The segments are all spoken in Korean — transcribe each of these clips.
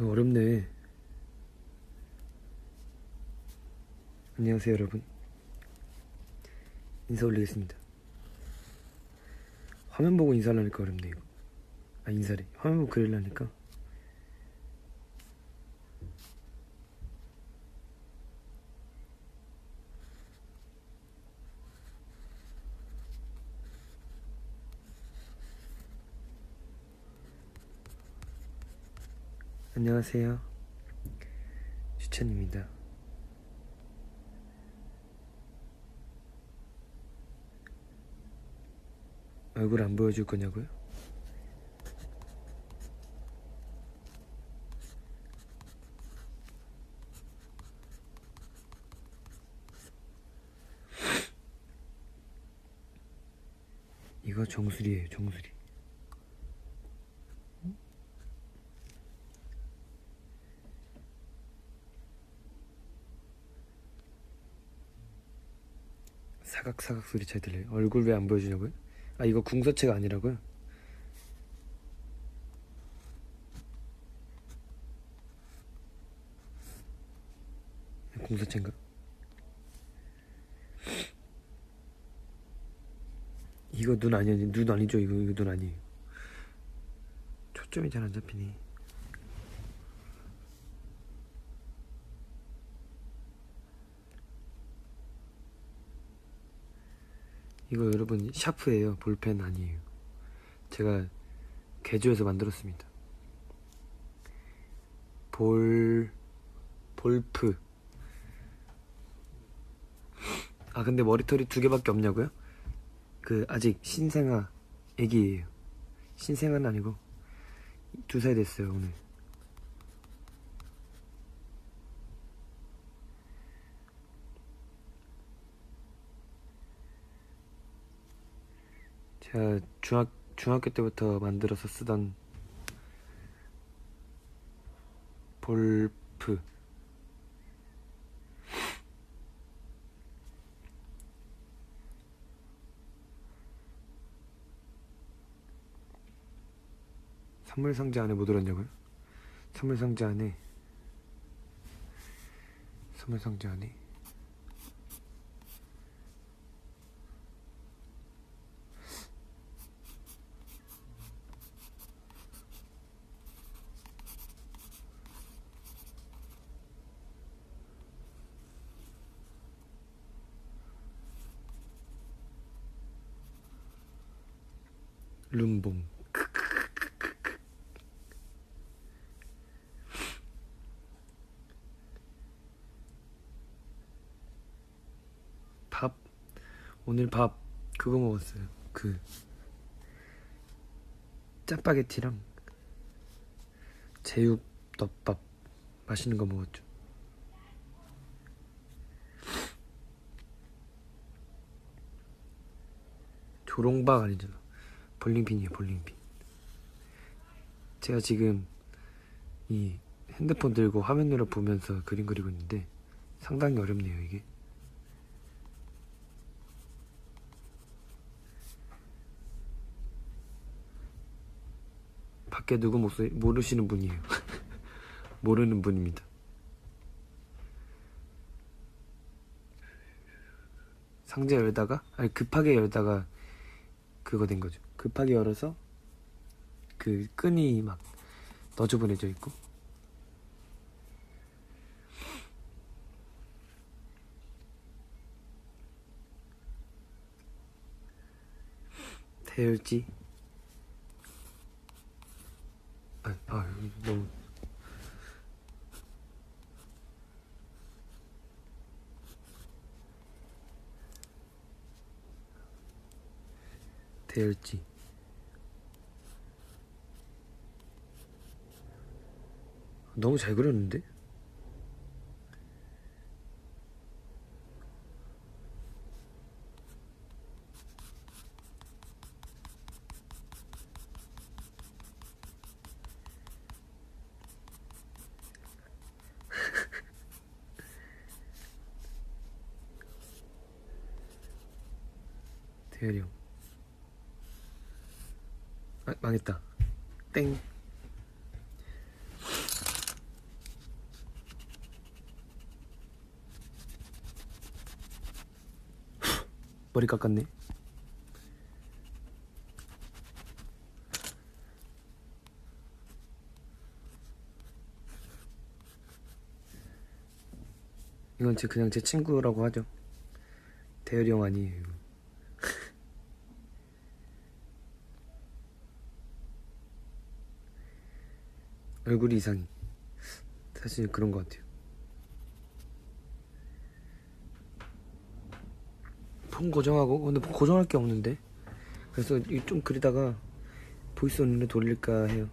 이거 어렵네. 안녕하세요 여러분, 인사 올리겠습니다. 화면 보고 인사를 하니까 어렵네 이거. 인사래. 화면 보고 글을 하니까. 안녕하세요, 추천입니다. 얼굴 안 보여줄 거냐고요? 이거 정수리예요, 정수리. 사각사각 소리 잘 들려요? 얼굴 왜 안 보여주냐고요? 이거 궁서체가 아니라고요? 궁서체인가? 이거 눈 아니야. 눈 아니죠. 이거 눈 아니에요. 초점이 잘 안 잡히네. 이거 여러분 샤프예요. 볼펜 아니에요. 제가 개조해서 만들었습니다. 볼프. 근데 머리털이 2개밖에 없냐고요? 아직 신생아 애기예요. 신생아는 아니고 2살 됐어요 오늘. 제가 중학교 때부터 만들어서 쓰던 볼프. 선물 상자 안에 뭐 들었냐고요? 선물 상자 안에 룸봉. 밥. 오늘 밥 그거 먹었어요. 짜파게티랑 제육 덮밥 맛있는 거 먹었죠. 조롱박 아니잖아. 볼링핀이에요, 볼링핀. 제가 지금 이 핸드폰 들고 화면으로 보면서 그림 그리고 있는데 상당히 어렵네요 이게. 밖에 누구 목소리 모르시는 분이에요. 모르는 분입니다. 상자 열다가 급하게 열다가 그거 된 거죠. 급하게 열어서 끈이 막 너저분해져 있고. 대열지. 너무 대열지. 너무 잘 그렸는데? 대열이 형. 망했다. 땡. 머리 깎았네. 이건 그냥 제 친구라고 하죠. 대열이 형 아니에요 이거. 얼굴이 이상해. 사실 그런 것 같아요. 폰 고정하고, 근데 폰 고정할 게 없는데, 그래서 좀 그리다가 보이스 온으로 돌릴까 해요.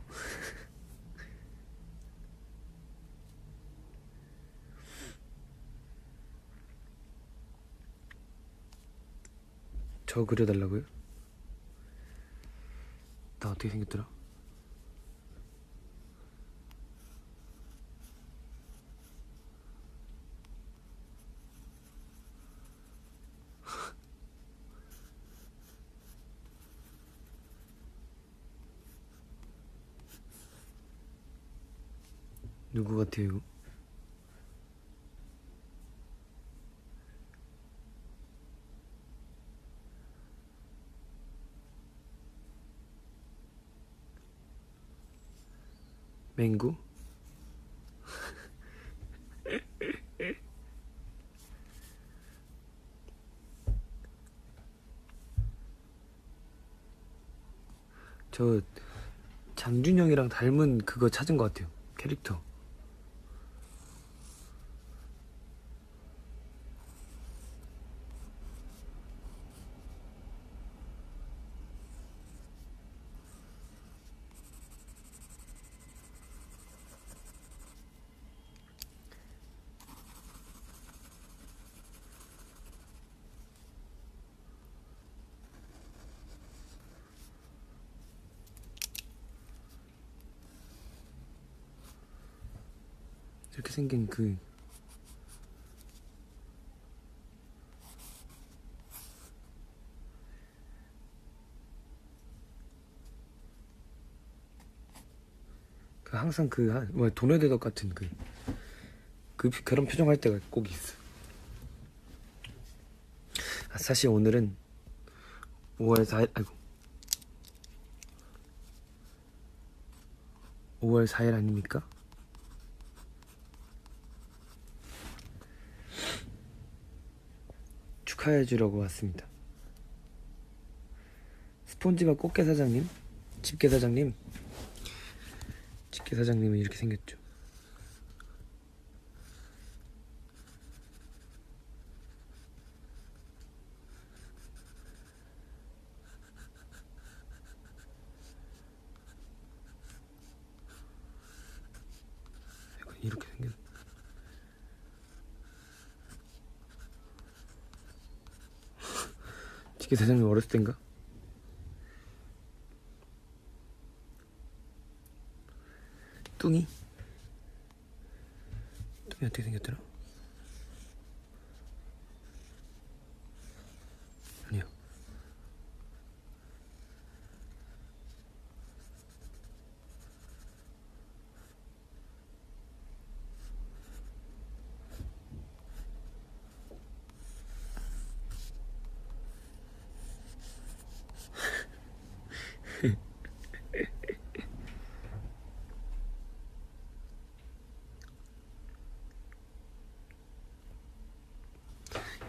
저 그려달라고요? 나 어떻게 생겼더라? 누구 같아요 이거? 맹구? 저 장준영이랑 닮은 그거 찾은 것 같아요. 캐릭터. 이렇게 생긴 그 항상 뭐 도내대덕 같은 그런 표정 할 때가 꼭 있어. 사실 오늘은 5월 4일, 아이고. 5월 4일 아닙니까? 축하해주려고 왔습니다. 스폰지밥 꽃게 사장님, 집게 사장님은 이렇게 생겼죠. 이렇게 생겼. 집게 사장님 어렸을 땐가? 뚱이 어떻게 생겼더라? 아니요.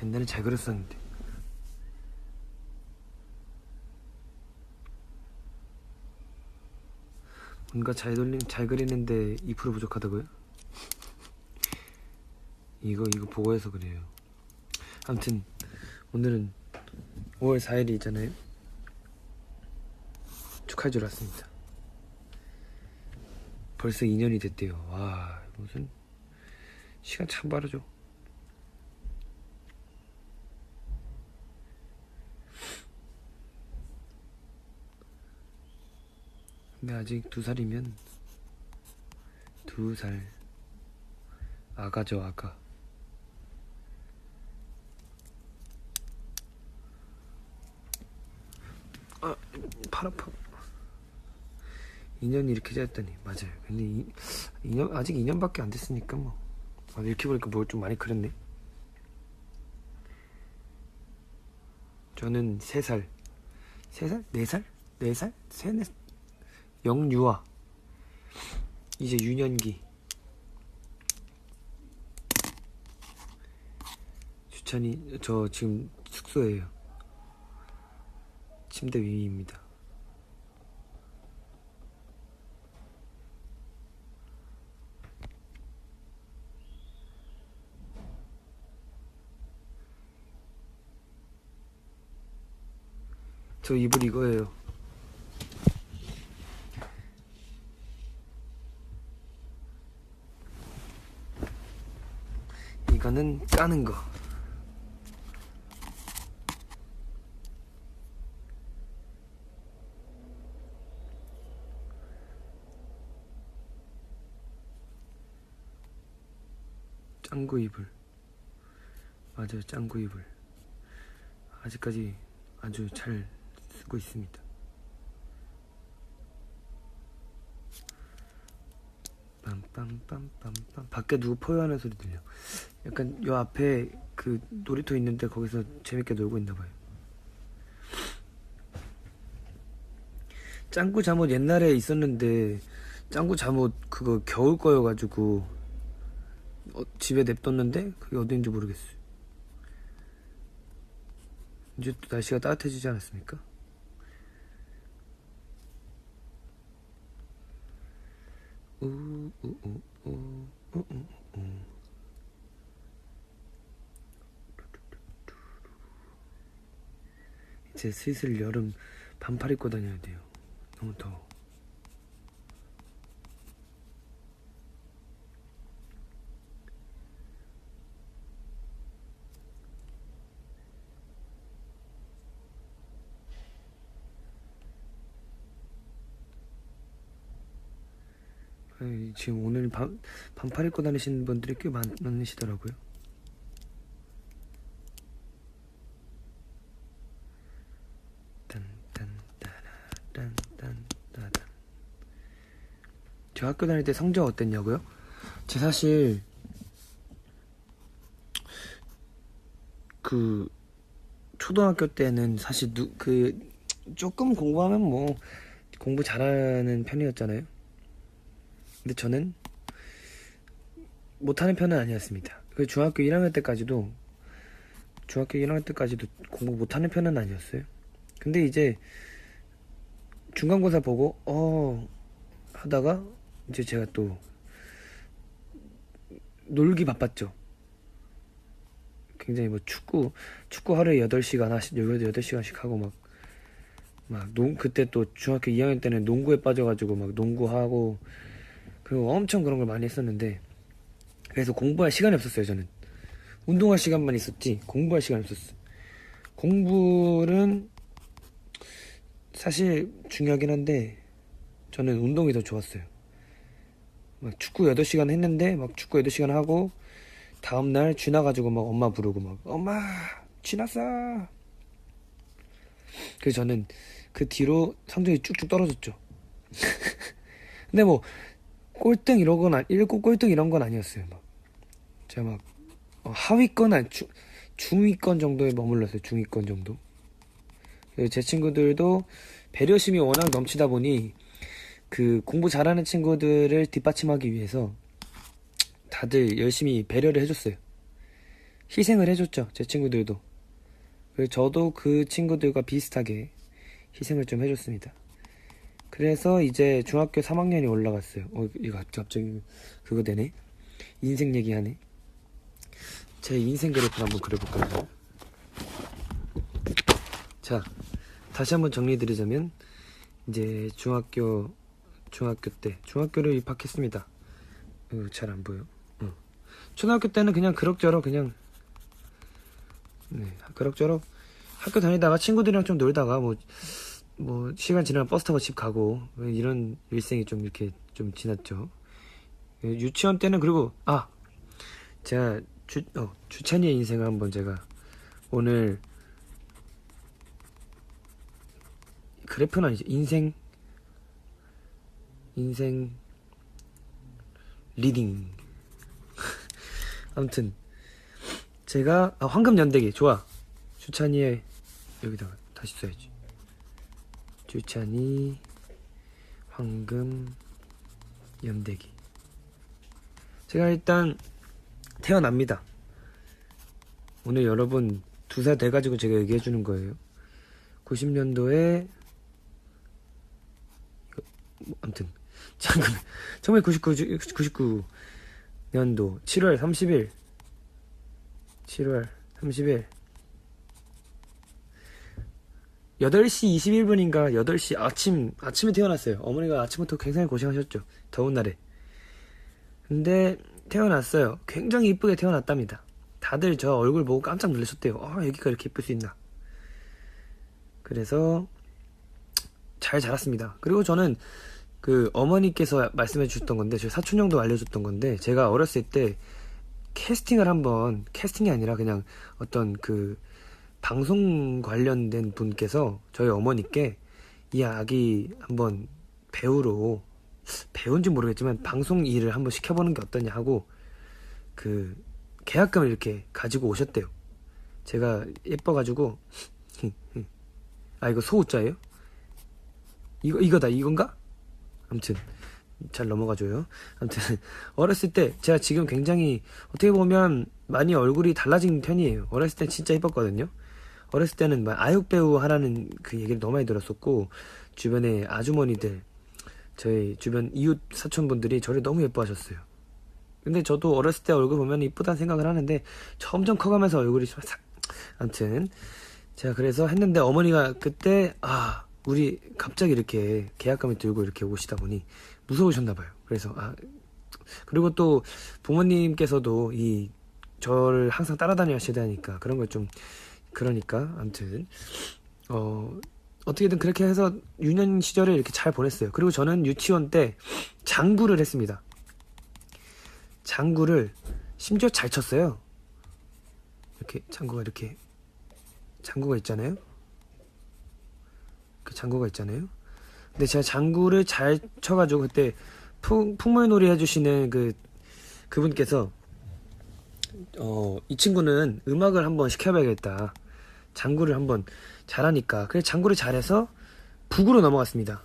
옛날엔 잘 그렸었는데. 뭔가 잘 그리는데 2% 부족하다고요? 이거 보고해서 그래요. 아무튼 오늘은 5월 4일이잖아요. 축하해주러 왔습니다. 벌써 2년이 됐대요. 와, 무슨 시간 참 빠르죠. 근데 아직 2살이면 2살 아가죠, 아가. 팔 아파. 2년이 이렇게 짧다니. 맞아요. 근데 2년, 아직 2년밖에 안 됐으니까 뭐. 이렇게 보니까 뭘 좀 많이 그렸네. 저는 3살 3살? 4살? 4살? 3, 4 영유아 이제 유년기. 주찬이 저 지금 숙소예요. 침대 위입니다. 저 이불 이거예요. 이거는 까는 거. 짱구 이불. 맞아요, 짱구 이불. 아직까지 아주 잘 쓰고 있습니다. 빰빰빰빰빰. 밖에 누구 포효하는 소리 들려. 약간 요 앞에 그 놀이터 있는데 거기서 재밌게 놀고 있나봐요. 짱구 잠옷 옛날에 있었는데 짱구 잠옷 그거 겨울 거여가지고 집에 냅뒀는데 그게 어딘지 모르겠어요. 이제 또 날씨가 따뜻해지지 않았습니까? 이제 슬슬 여름 반팔 입고 다녀야 돼요. 너무 더워. 지금 오늘 반팔 입고 다니시는 분들이 꽤 많으시더라고요. 딴딴따라딴따단. 저 학교 다닐 때 성적 어땠냐고요? 제 사실 그 초등학교 때는 사실 조금 공부하면 뭐 공부 잘하는 편이었잖아요. 근데 저는 못하는 편은 아니었습니다. 중학교 1학년 때까지도 공부 못하는 편은 아니었어요. 근데 이제 중간고사 보고 하다가 이제 제가 또 놀기 바빴죠. 굉장히 뭐 축구 하루에 8시간씩 하고 그때 또 중학교 2학년 때는 농구에 빠져가지고 막 농구하고 그리고 엄청 그런 걸 많이 했었는데 그래서 공부할 시간이 없었어요. 저는 운동할 시간만 있었지 공부할 시간이 없었어. 공부는 사실 중요하긴 한데 저는 운동이 더 좋았어요. 막 축구 8시간 했는데 막 축구 8시간 하고 다음날 쥐나가지고 막 엄마 부르고 막 엄마 쥐났어. 그래서 저는 그 뒤로 성적이 쭉쭉 떨어졌죠. 근데 뭐 꼴등 이런 건 아니었어요. 막 제가 막 하위권 중위권 정도에 머물렀어요. 중위권 정도. 제 친구들도 배려심이 워낙 넘치다 보니 그 공부 잘하는 친구들을 뒷받침하기 위해서 다들 열심히 배려를 해줬어요. 희생을 해줬죠. 제 친구들도. 그래서 저도 그 친구들과 비슷하게 희생을 좀 해줬습니다. 그래서 이제 중학교 3학년이 올라갔어요. 이거 갑자기 그거 되네. 인생 얘기하네. 제 인생 그래프 한번 그려볼까요? 자, 다시 한번 정리드리자면 이제 중학교를 입학했습니다. 잘 안 보여. 초등학교 때는 그냥 그럭저럭 학교 다니다가 친구들이랑 좀 놀다가 뭐 시간 지나면 버스 타고 집 가고 이런 일생이 좀 이렇게 좀 지났죠. 유치원 때는 그리고 제가 주찬이의 인생을 한번 제가 오늘 그래프는 아니죠. 인생 리딩. 아무튼 제가 황금 연대기 좋아. 주찬이의 여기다가 다시 써야지. 주찬이 황금 연대기. 제가 일단 태어납니다. 오늘 여러분 2살 돼가지고 제가 얘기해주는 거예요. 90년도에 아무튼 1999년도 7월 30일 8시 21분인가 8시 아침에 태어났어요. 어머니가 아침부터 굉장히 고생하셨죠. 더운 날에. 근데 태어났어요. 굉장히 이쁘게 태어났답니다. 다들 저 얼굴 보고 깜짝 놀라셨대요. 애기가 이렇게 이쁠 수 있나. 그래서 잘 자랐습니다. 그리고 저는 그 어머니께서 말씀해 주셨던 건데, 저 사촌 형도 알려줬던 건데, 제가 어렸을 때 캐스팅이 아니라 그냥 어떤 그 방송 관련된 분께서 저희 어머니께 이 아기 한번 배우인지 모르겠지만 방송 일을 한번 시켜보는 게 어떠냐 하고 그 계약금을 이렇게 가지고 오셨대요. 제가 예뻐가지고 이거 소우자예요? 이건가? 아무튼 잘 넘어가줘요. 아무튼 어렸을 때 제가 지금 굉장히 어떻게 보면 많이 얼굴이 달라진 편이에요. 어렸을 때 진짜 예뻤거든요. 어렸을 때는 아육 배우 하라는 그 얘기를 너무 많이 들었었고, 주변에 아주머니들, 저희 주변 이웃 사촌분들이 저를 너무 예뻐하셨어요. 근데 저도 어렸을 때 얼굴 보면 이쁘다는 생각을 하는데 점점 커가면서 얼굴이 좀 아무튼 제가 그래서 했는데, 어머니가 그때 우리 갑자기 이렇게 계약금을 들고 이렇게 오시다 보니 무서우셨나봐요. 그래서 그리고 또 부모님께서도 저를 항상 따라다니시다니까 그런 걸 좀, 그러니까 아무튼 어떻게든 그렇게 해서 유년 시절을 이렇게 잘 보냈어요. 그리고 저는 유치원 때 장구를 했습니다. 장구를 심지어 잘 쳤어요. 이렇게 장구가 있잖아요. 그 장구가 있잖아요. 근데 제가 장구를 잘 쳐가지고 그때 풍물놀이 해주시는 그분께서 이 친구는 음악을 한번 시켜봐야겠다. 장구를 한번 잘하니까. 그래서 장구를 잘해서 북으로 넘어갔습니다.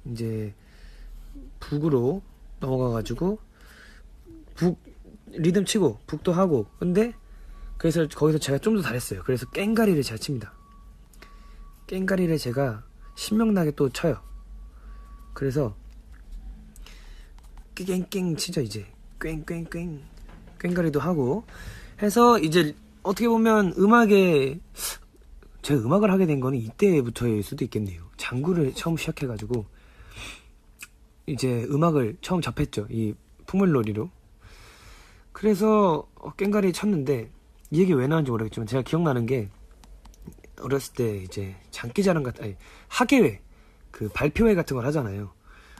이제 북으로 넘어가가지고 북 리듬 치고 북도 하고. 근데 그래서 거기서 제가 좀 더 잘했어요. 그래서 깽가리를 잘 칩니다. 깽가리를 제가 신명나게 또 쳐요. 그래서 깽깽 치죠. 이제 꽹꽹꽹 꽹가리도 하고 해서, 이제 어떻게 보면 제가 음악을 하게 된 거는 이때부터일 수도 있겠네요. 장구를 처음 시작해가지고 이제 음악을 처음 접했죠. 이 풍물놀이로. 그래서 꽹가리 쳤는데, 이 얘기 왜 나왔는지 모르겠지만 제가 기억나는 게, 어렸을 때 이제 장기자랑 학예회 그 발표회 같은 걸 하잖아요.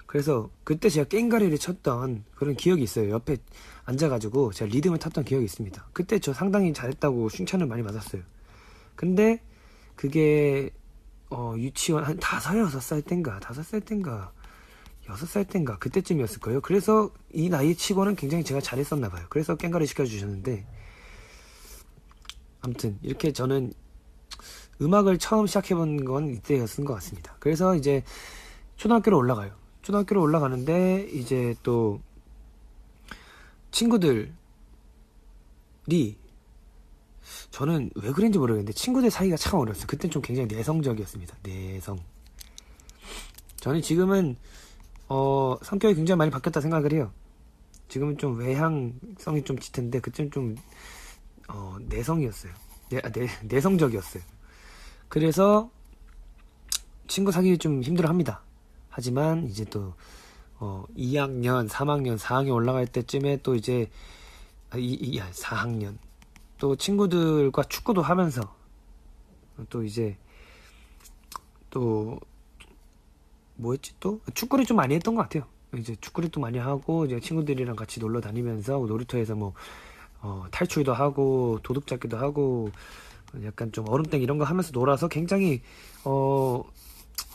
그래서 그때 제가 꽹가리를 쳤던 그런 기억이 있어요. 옆에 앉아가지고 제가 리듬을 탔던 기억이 있습니다. 그때 저 상당히 잘했다고 칭찬을 많이 받았어요. 근데 그게 유치원 한 5살 땐가 6살 땐가 그때쯤이었을 거예요. 그래서 이 나이 치고는 굉장히 제가 잘했었나봐요. 그래서 꽹가리 시켜주셨는데, 아무튼 이렇게 저는 음악을 처음 시작해본 건 이때였던 것 같습니다. 그래서 이제 초등학교로 올라가요. 초등학교로 올라가는데 이제 또 친구들이, 저는 왜 그런지 모르겠는데 친구들 사이가 참 어려웠어요. 그땐 좀 굉장히 내성적이었습니다. 저는 지금은 성격이 굉장히 많이 바뀌었다 생각을 해요. 지금은 좀 외향성이 좀 짙은데 그때는 좀 내성이었어요. 내성적이었어요. 그래서 친구 사귀기 좀 힘들어합니다. 하지만 이제 또 2학년, 3학년, 4학년 올라갈 때쯤에 또 이제 4학년 또 친구들과 축구도 하면서 또 이제 또 뭐였지, 또 축구를 좀 많이 했던 것 같아요. 이제 축구를 또 많이 하고 이제 친구들이랑 같이 놀러 다니면서 놀이터에서 뭐 탈출도 하고 도둑잡기도 하고 약간 좀 얼음땡 이런 거 하면서 놀아서 굉장히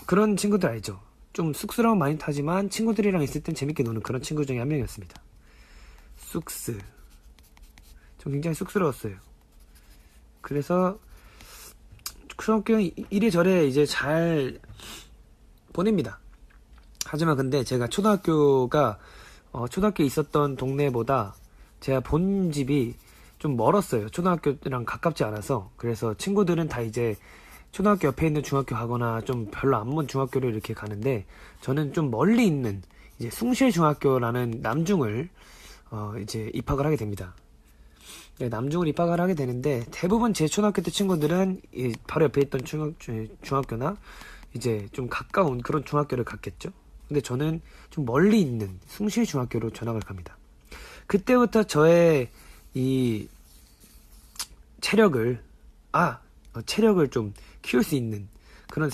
그런 친구들 알죠? 좀 쑥스러움 많이 타지만 친구들이랑 있을 땐 재밌게 노는 그런 친구 중에 한 명이었습니다. 좀 굉장히 쑥스러웠어요. 그래서 초등학교는 이래저래 이제 잘 보냅니다. 하지만 근데 제가 초등학교에 있었던 동네보다 제가 본 집이 좀 멀었어요. 초등학교랑 가깝지 않아서. 그래서 친구들은 다 이제 초등학교 옆에 있는 중학교 가거나 좀 별로 안 먼 중학교를 이렇게 가는데, 저는 좀 멀리 있는 이제 숭실중학교라는 남중을 이제 입학을 하게 됩니다. 네, 남중을 입학을 하게 되는데, 대부분 제 초등학교 때 친구들은 바로 옆에 있던 중학교나 이제 좀 가까운 그런 중학교를 갔겠죠. 근데 저는 좀 멀리 있는 숭실중학교로 전학을 갑니다. 그때부터 저의 이 체력을 좀 키울 수 있는 그런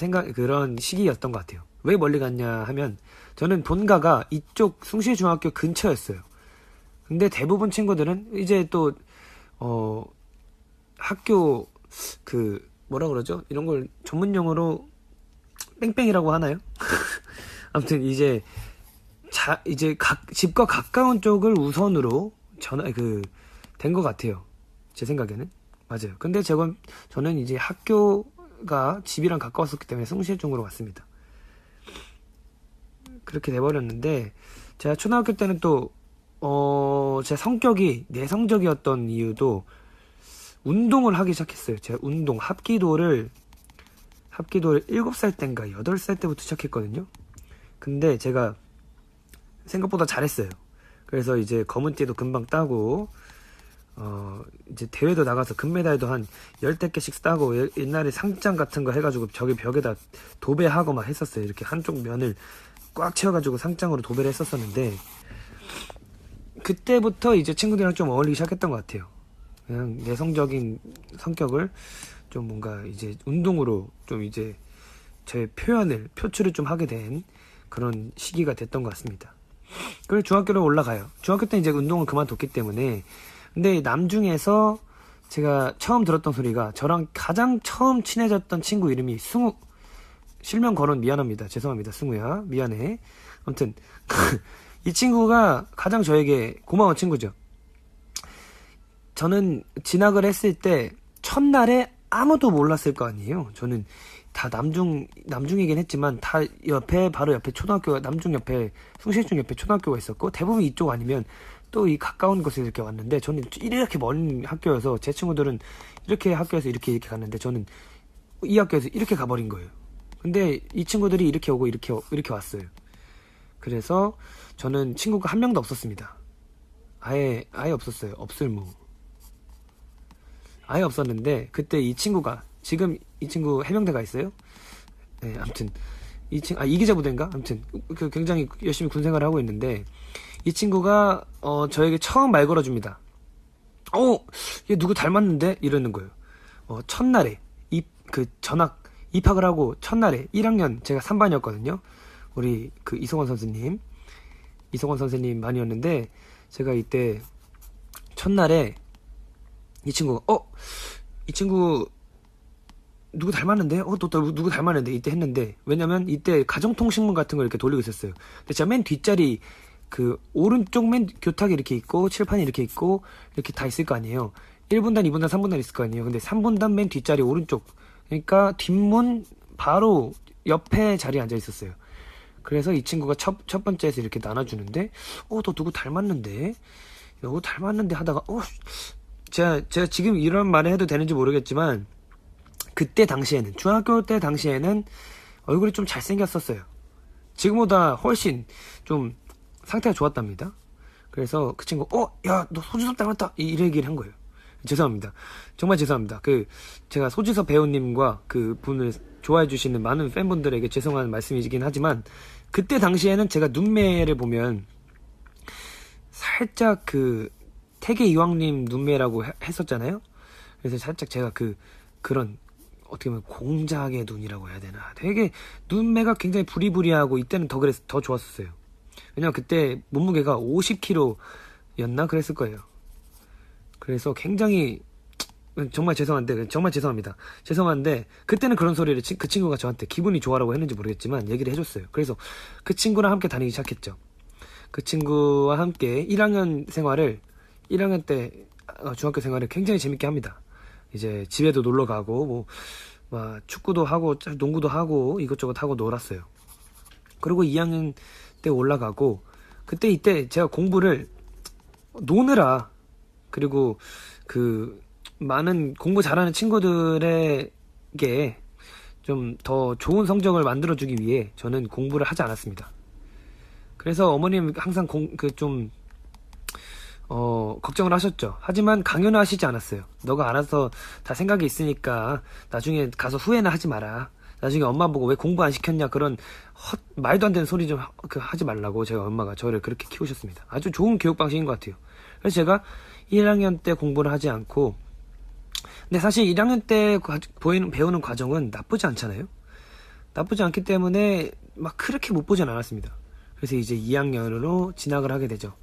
시기였던 것 같아요. 왜 멀리 갔냐 하면, 저는 본가가 이쪽 숭실중학교 근처였어요. 근데 대부분 친구들은 이제 또 학교 뭐라 그러죠? 이런 걸 전문용어로 뺑뺑이라고 하나요? 아무튼 이제 집과 가까운 쪽을 우선으로 된 것 같아요. 제 생각에는. 맞아요. 근데 저는 이제 학교가 집이랑 가까웠었기 때문에 숭실 쪽으로 갔습니다. 그렇게 돼버렸는데, 제가 초등학교 때는 또 제 성격이 내성적이었던 이유도 운동을 하기 시작했어요. 제가 합기도를 7살 때인가 8살 때부터 시작했거든요. 근데 제가 생각보다 잘했어요. 그래서 이제 검은띠도 금방 따고, 이제 대회도 나가서 금메달도 한 10개씩 따고, 옛날에 상장 같은 거 해가지고 저기 벽에다 도배하고 막 했었어요. 이렇게 한쪽 면을 꽉 채워가지고 상장으로 도배를 했었었는데, 그때부터 이제 친구들이랑 좀 어울리기 시작했던 것 같아요. 그냥 내성적인 성격을 좀 뭔가 이제 운동으로 좀 이제 제 표출을 좀 하게 된 그런 시기가 됐던 것 같습니다. 그리고 중학교로 올라가요. 중학교 때 이제 운동을 그만뒀기 때문에. 근데 남중에서 제가 처음 들었던 소리가, 저랑 가장 처음 친해졌던 친구 이름이 승우. 실명 거론 미안합니다. 죄송합니다. 승우야. 미안해. 아무튼 이 친구가 가장 저에게 고마운 친구죠. 저는 진학을 했을 때 첫날에 아무도 몰랐을 거 아니에요. 저는 다 남중이긴 했지만, 다 바로 옆에 초등학교가, 남중 옆에, 숭실중 옆에 초등학교가 있었고, 대부분 이쪽 아니면 또 이 가까운 곳에 이렇게 왔는데, 저는 이렇게 먼 학교여서, 제 친구들은 이렇게 학교에서 이렇게 갔는데, 저는 이 학교에서 이렇게 가버린 거예요. 근데 이 친구들이 이렇게 오고 이렇게 왔어요. 그래서 저는 친구가 한 명도 없었습니다. 아예 없었어요. 없을무. 아예 없었는데, 그때 지금 이 친구 해병대가 있어요. 네, 아무튼 이기자부대인가? 아무튼 굉장히 열심히 군생활을 하고 있는데, 이 친구가 저에게 처음 말 걸어줍니다. 얘 누구 닮았는데? 이러는 거예요. 첫날에 전학 입학을 하고 첫날에 1학년 제가 3반이었거든요. 우리 이성원 선생님만이었는데, 제가 이때 첫날에 이 친구가 이 친구 누구 닮았는데? 또 누구 닮았는데? 이때 했는데, 왜냐면 이때 가정통신문 같은 걸 이렇게 돌리고 있었어요. 근데 제가 맨 뒷자리 오른쪽 맨 교탁이 이렇게 있고, 칠판이 이렇게 있고, 이렇게 다 있을 거 아니에요. 1분단, 2분단, 3분단 있을 거 아니에요. 근데 3분단 맨 뒷자리 오른쪽, 그러니까 뒷문 바로 옆에 자리에 앉아 있었어요. 그래서 이 친구가 첫 번째에서 이렇게 나눠주는데, 너 누구 닮았는데? 하다가, 제가 지금 이런 말을 해도 되는지 모르겠지만, 그때 당시에는, 중학교 때 당시에는 얼굴이 좀 잘생겼었어요. 지금보다 훨씬 좀 상태가 좋았답니다. 그래서 그 친구, 야, 너 소지섭 닮았다! 이 얘기를 한 거예요. 죄송합니다. 정말 죄송합니다. 제가 소지섭 배우님과 분을 좋아해 주시는 많은 팬분들에게 죄송한 말씀이긴 하지만, 그때 당시에는 제가 눈매를 보면 살짝 태계 이황님 눈매라고 했었잖아요. 그래서 살짝 제가 그런 어떻게 보면 공작의 눈이라고 해야 되나, 되게 눈매가 굉장히 부리부리하고, 이때는 더 좋았었어요. 왜냐면 그때 몸무게가 50kg였나 그랬을 거예요. 그래서 굉장히, 정말 죄송합니다. 죄송한데 그때는 그런 소리를 그 친구가 저한테 기분이 좋아라고 했는지 모르겠지만 얘기를 해줬어요. 그래서 그 친구랑 함께 다니기 시작했죠. 그 친구와 함께 1학년 때 중학교 생활을 굉장히 재밌게 합니다. 이제 집에도 놀러 가고, 막 축구도 하고 농구도 하고 이것저것 하고 놀았어요. 그리고 2학년 때 올라가고 이때 제가 공부를 노느라, 그리고 그 많은 공부 잘하는 친구들에게 좀 더 좋은 성적을 만들어주기 위해 저는 공부를 하지 않았습니다. 그래서 어머님 항상 걱정을 하셨죠. 하지만 강요는 하시지 않았어요. 너가 알아서 다 생각이 있으니까 나중에 가서 후회는 하지 마라. 나중에 엄마 보고 왜 공부 안 시켰냐, 그런 말도 안 되는 소리 좀 하지 말라고 제가 엄마가 저를 그렇게 키우셨습니다. 아주 좋은 교육 방식인 것 같아요. 그래서 제가 1학년 때 공부를 하지 않고, 근데 사실 1학년 때 배우는 과정은 나쁘지 않잖아요. 나쁘지 않기 때문에 막 그렇게 못 보진 않았습니다. 그래서 이제 2학년으로 진학을 하게 되죠.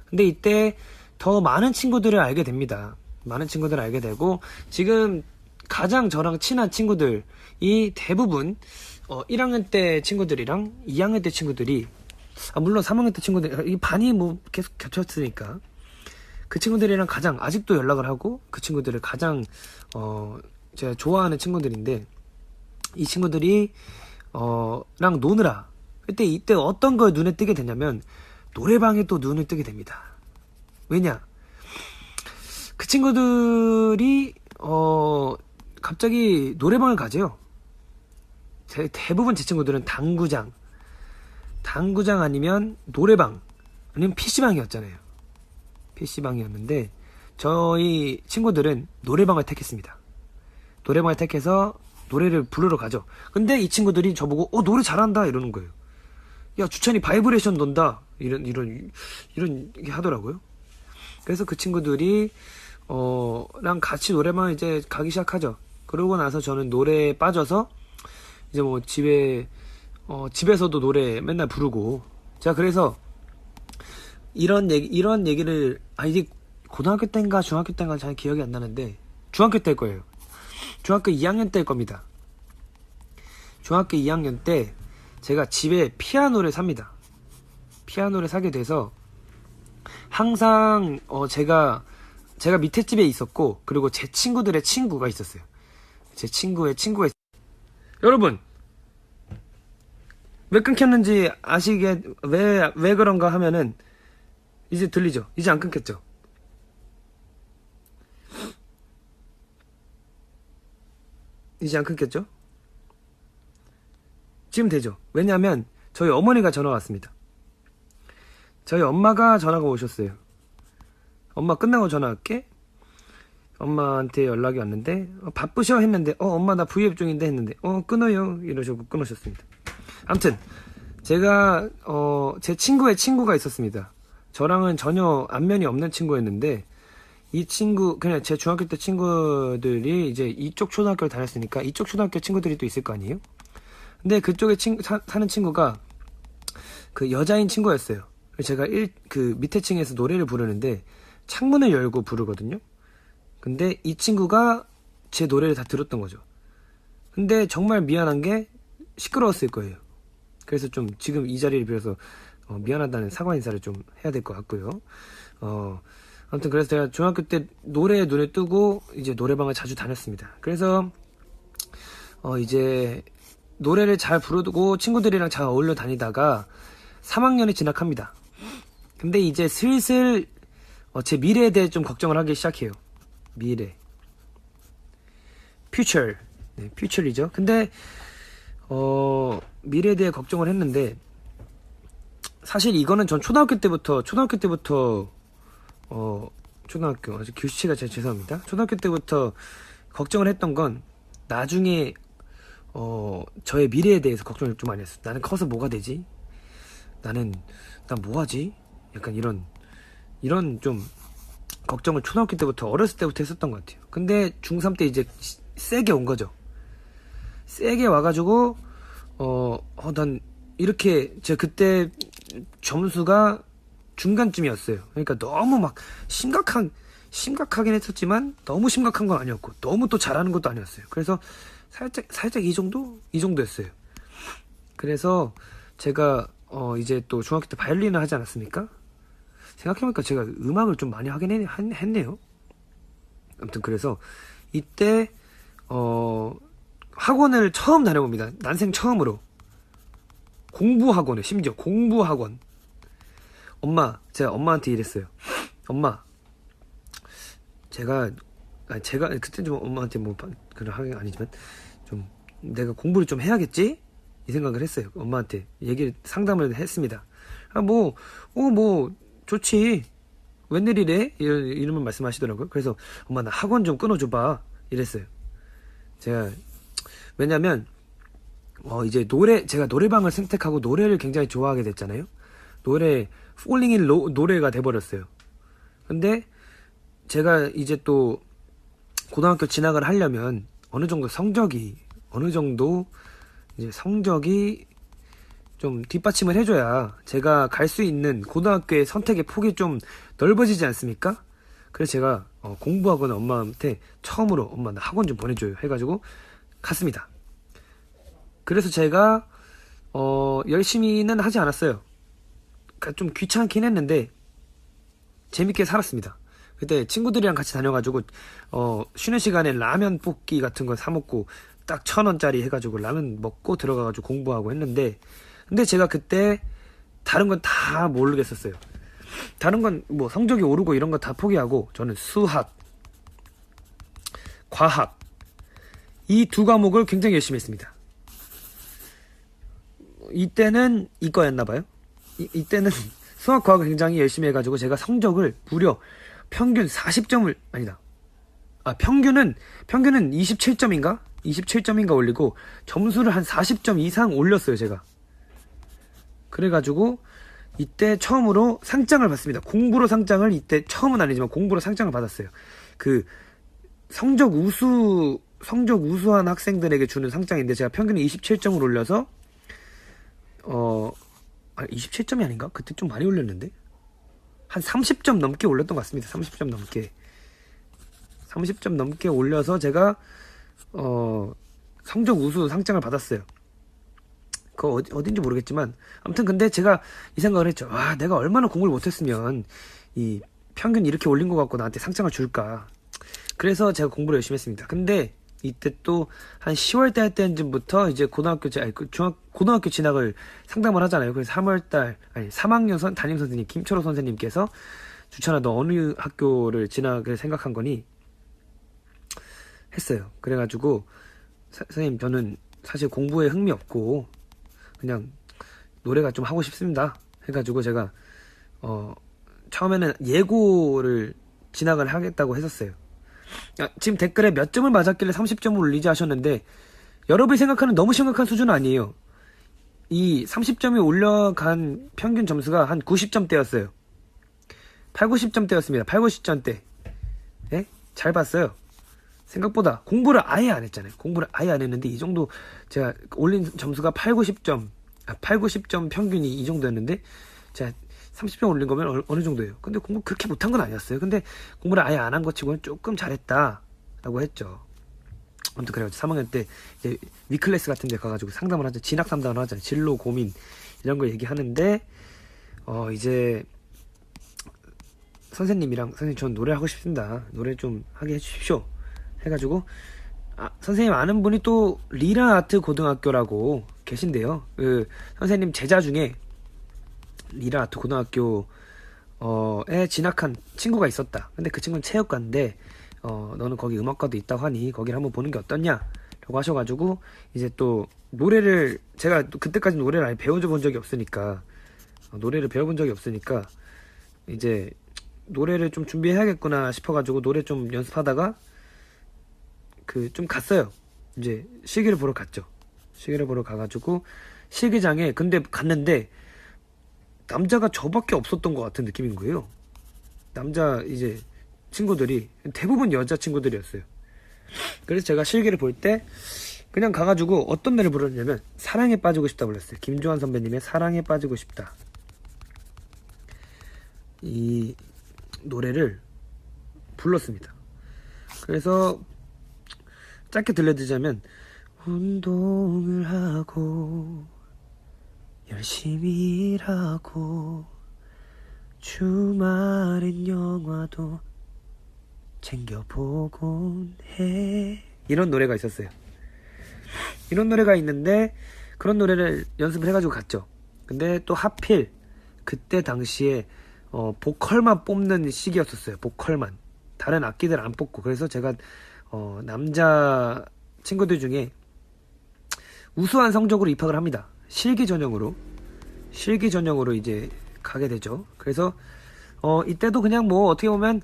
근데 이때 더 많은 친구들을 알게 됩니다. 많은 친구들을 알게 되고, 지금 가장 저랑 친한 친구들이 대부분 1학년 때 친구들이랑 2학년 때 친구들이, 물론 3학년 때 친구들, 이 반이 뭐 계속 겹쳤으니까 그 친구들이랑 가장 아직도 연락을 하고, 그 친구들을 가장 제가 좋아하는 친구들인데, 이 친구들이 랑 노느라 이때 어떤 걸 눈에 띄게 되냐면 노래방에 또 눈을 뜨게 됩니다. 왜냐, 그 친구들이 갑자기 노래방을 가재요. 대부분 제 친구들은 당구장 아니면 노래방 아니면 PC방이었잖아요. PC방이었는데 저희 친구들은 노래방을 택했습니다. 노래방을 택해서 노래를 부르러 가죠. 근데 이 친구들이 저보고 노래 잘한다 이러는 거예요. 야, 주찬이 바이브레이션 논다 이런 게 하더라고요. 그래서 그 친구들이 랑 같이 노래방 이제 가기 시작하죠. 그러고 나서 저는 노래에 빠져서 이제 뭐 집에서도 노래 맨날 부르고, 제가 그래서 이런 얘기를 이게 고등학교 때인가 중학교 때인가 잘 기억이 안 나는데 중학교 때일 거예요. 중학교 2학년 때일 겁니다. 중학교 2학년 때 제가 집에 피아노를 삽니다. 피아노를 사게 돼서 항상 제가 밑에 집에 있었고, 그리고 제 친구들의 친구가 있었어요. 제 친구의 친구가 여러분, 왜 끊겼는지 아시게, 왜 그런가 하면은 이제 들리죠? 이제 안 끊겼죠? 이제 안 끊겼죠? 지금 되죠? 왜냐하면 저희 어머니가 전화가 왔습니다. 저희 엄마가 전화가 오셨어요. 엄마 끝나고 전화할게. 엄마한테 연락이 왔는데 바쁘셔 했는데 엄마 나 V앱 중인데 했는데 끊어요 이러시고 끊으셨습니다. 아무튼 제가 제 친구의 친구가 있었습니다. 저랑은 전혀 안면이 없는 친구였는데, 이 친구 그냥 제 중학교 때 친구들이 이제 이쪽 초등학교를 다녔으니까 이쪽 초등학교 친구들이 또 있을 거 아니에요. 근데 그쪽에 사는 친구가 그 여자인 친구였어요. 제가 그 밑에 층에서 노래를 부르는데 창문을 열고 부르거든요. 근데 이 친구가 제 노래를 다 들었던 거죠. 근데 정말 미안한 게 시끄러웠을 거예요. 그래서 좀 지금 이 자리를 빌어서 미안하다는 사과 인사를 좀 해야 될 것 같고요. 아무튼 그래서 제가 중학교 때 노래에 눈을 뜨고 이제 노래방을 자주 다녔습니다. 그래서 이제 노래를 잘 부르고 친구들이랑 잘 어울려 다니다가 3학년에 진학합니다. 근데 이제 슬슬 제 미래에 대해 좀 걱정을 하기 시작해요. 미래, future, 네, future이죠. 근데 미래에 대해 걱정을 했는데, 사실 이거는 전 초등학교 때부터 아주 규칙가 제가 죄송합니다. 초등학교 때부터 걱정을 했던 건 나중에 저의 미래에 대해서 걱정을 좀 많이 했어요. 나는 커서 뭐가 되지? 난 뭐하지? 약간 이런 좀 걱정을 초등학교 때부터, 어렸을 때부터 했었던 것 같아요. 근데 중3 때 이제 세게 온 거죠. 세게 와가지고 난 이렇게, 제가 그때 점수가 중간쯤이었어요. 그러니까 너무 막 심각하긴 했었지만 너무 심각한 건 아니었고 너무 또 잘하는 것도 아니었어요. 그래서 살짝 이 정도였어요. 그래서 제가 이제 또 중학교 때 바이올린을 하지 않았습니까? 생각해보니까 제가 음악을 좀 많이 하긴 했네요. 아무튼 그래서 이때 학원을 처음 다녀봅니다. 난생 처음으로. 공부학원을, 심지어 공부학원. 제가 엄마한테 이랬어요. 엄마, 제가 그때 좀 엄마한테 뭐 그런 하긴 아니지만 좀 내가 공부를 좀 해야겠지 이 생각을 했어요. 엄마한테 상담을 했습니다. 뭐 좋지, 웬일이래, 이러면 말씀하시더라고요. 그래서 엄마, 나 학원 좀 끊어줘봐 이랬어요. 왜냐면 이제 제가 노래방을 선택하고 노래를 굉장히 좋아하게 됐잖아요. 폴링 인 노래가 돼버렸어요. 근데 제가 이제 또 고등학교 진학을 하려면 어느 정도 성적이 좀 뒷받침을 해줘야 제가 갈 수 있는 고등학교의 선택의 폭이 좀 넓어지지 않습니까? 그래서 제가 공부학원 엄마한테 처음으로 엄마, 나 학원 좀 보내줘요 해가지고 갔습니다. 그래서 제가 열심히는 하지 않았어요. 좀 귀찮긴 했는데 재밌게 살았습니다. 그때 친구들이랑 같이 다녀가지고 쉬는 시간에 라면 볶기 같은 거 사 먹고 딱 1,000원짜리 해가지고 라면 먹고 들어가가지고 공부하고 했는데, 근데 제가 그때 다른 건 다 모르겠었어요. 다른 건 뭐 성적이 오르고 이런 거 다 포기하고 저는 수학, 과학, 이 두 과목을 굉장히 열심히 했습니다. 이때는 이과였나봐요. 이때는 수학, 과학을 굉장히 열심히 해가지고 제가 성적을 무려 평균 40점을 평균은 27점인가 올리고 점수를 한 40점 이상 올렸어요, 제가. 그래가지고 이때 처음으로 상장을 받습니다. 공부로 상장을, 이때 처음은 아니지만 공부로 상장을 받았어요. 그 성적 우수한 학생들에게 주는 상장인데 제가 평균 27점을 올려서 27점이 아닌가? 그때 좀 많이 올렸는데 한 30점 넘게 올렸던 것 같습니다. 30점 넘게 올려서 제가 성적 우수 상장을 받았어요. 그거 어딘지 모르겠지만 아무튼 근데 제가 이 생각을 했죠. 내가 얼마나 공부를 못했으면 이 평균 이렇게 올린 것 같고 나한테 상장을 줄까. 그래서 제가 공부를 열심히 했습니다. 근데 이때 또 한 10월달 할 때쯤부터 이제 고등학교 진학을 상담을 하잖아요. 그래서 3학년 담임 선생님 김철호 선생님께서 주찬아, 너 어느 학교를 진학을 생각한 거니? 했어요. 그래가지고 선생님, 저는 사실 공부에 흥미 없고 그냥 노래가 좀 하고 싶습니다 해가지고 제가 처음에는 예고를 진학을 하겠다고 했었어요. 지금 댓글에 몇 점을 맞았길래 30점을 올리지 하셨는데 여러분이 생각하는 너무 심각한 수준은 아니에요. 이 30점이 올라간 평균 점수가 한 90점대였어요. 8, 90점대였습니다. 8, 90점대. 예? 잘 봤어요. 생각보다 공부를 아예 안 했잖아요. 공부를 아예 안 했는데 이 정도 제가 올린 점수가 8, 90점 평균이 이 정도였는데 제가 30점 올린 거면 어느 정도예요. 근데 공부 그렇게 못한 건 아니었어요. 근데 공부를 아예 안 한 것 치고는 조금 잘했다라고 했죠. 아무튼 그래가지고 3학년 때 이제 위클래스 같은 데 가가지고 상담을 하죠. 진학 상담을 하잖아요. 진로 고민 이런 거 얘기하는데 이제 선생님 전 노래하고 싶습니다. 노래 좀 하게 해주십시오 해가지고 선생님 아는 분이 또 리라 아트 고등학교라고 계신데요. 그 선생님 제자 중에 리라 아트 고등학교에 진학한 친구가 있었다. 근데 그 친구는 체육과인데 너는 거기 음악과도 있다고 하니 거기를 한번 보는 게 어떠냐 라고 하셔가지고 이제 또 노래를 제가 그때까지 노래를 아예 배워본 적이 없으니까 이제 노래를 좀 준비해야겠구나 싶어가지고 노래 좀 연습하다가 좀 갔어요. 이제 실기를 보러 갔죠. 실기를 보러 가가지고 실기장에 근데 갔는데 남자가 저밖에 없었던 것 같은 느낌인 거예요. 남자 이제 친구들이 대부분 여자 친구들이었어요. 그래서 제가 실기를 볼 때 그냥 가가지고 어떤 노래를 불렀냐면 사랑에 빠지고 싶다 불렀어요. 김조한 선배님의 사랑에 빠지고 싶다. 이 노래를 불렀습니다. 그래서 짧게 들려드리자면 운동을 하고 열심히 일하고 주말엔 영화도 챙겨보곤 해 이런 노래가 있었어요. 이런 노래가 있는데 그런 노래를 연습을 해가지고 갔죠. 근데 또 하필 그때 당시에 보컬만 뽑는 시기였었어요. 보컬만. 다른 악기들 안 뽑고. 그래서 제가 남자 친구들 중에 우수한 성적으로 입학을 합니다. 실기 전형으로 이제 가게 되죠. 그래서 이때도 그냥 뭐 어떻게 보면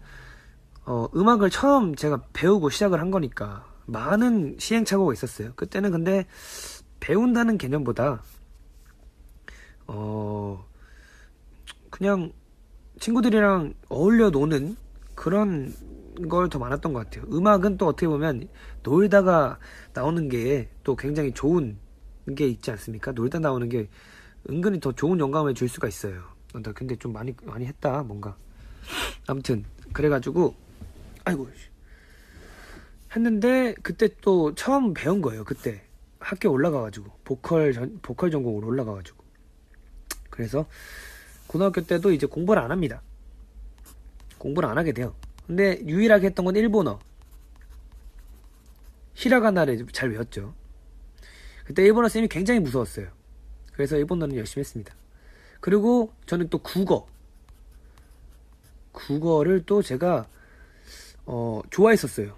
음악을 처음 제가 배우고 시작을 한 거니까 많은 시행착오가 있었어요. 그때는 근데 배운다는 개념보다 그냥 친구들이랑 어울려 노는 그런 걸 더 많았던 것 같아요. 음악은 또 어떻게 보면 놀다가 나오는 게 또 굉장히 좋은 게 있지 않습니까? 놀다 나오는 게 은근히 더 좋은 영감을 줄 수가 있어요. 나 근데 좀 많이 했다 뭔가. 아무튼 그래가지고 아이고 했는데 그때 또 처음 배운 거예요. 그때 학교 올라가가지고 보컬 전공으로 올라가가지고. 그래서 고등학교 때도 이제 공부를 안 합니다. 공부를 안 하게 돼요. 근데 유일하게 했던 건 일본어. 히라가나를 잘 외웠죠. 그때 일본어 쌤이 굉장히 무서웠어요. 그래서 일본어는 열심히 했습니다. 그리고 저는 또 국어를 또 제가 좋아했었어요.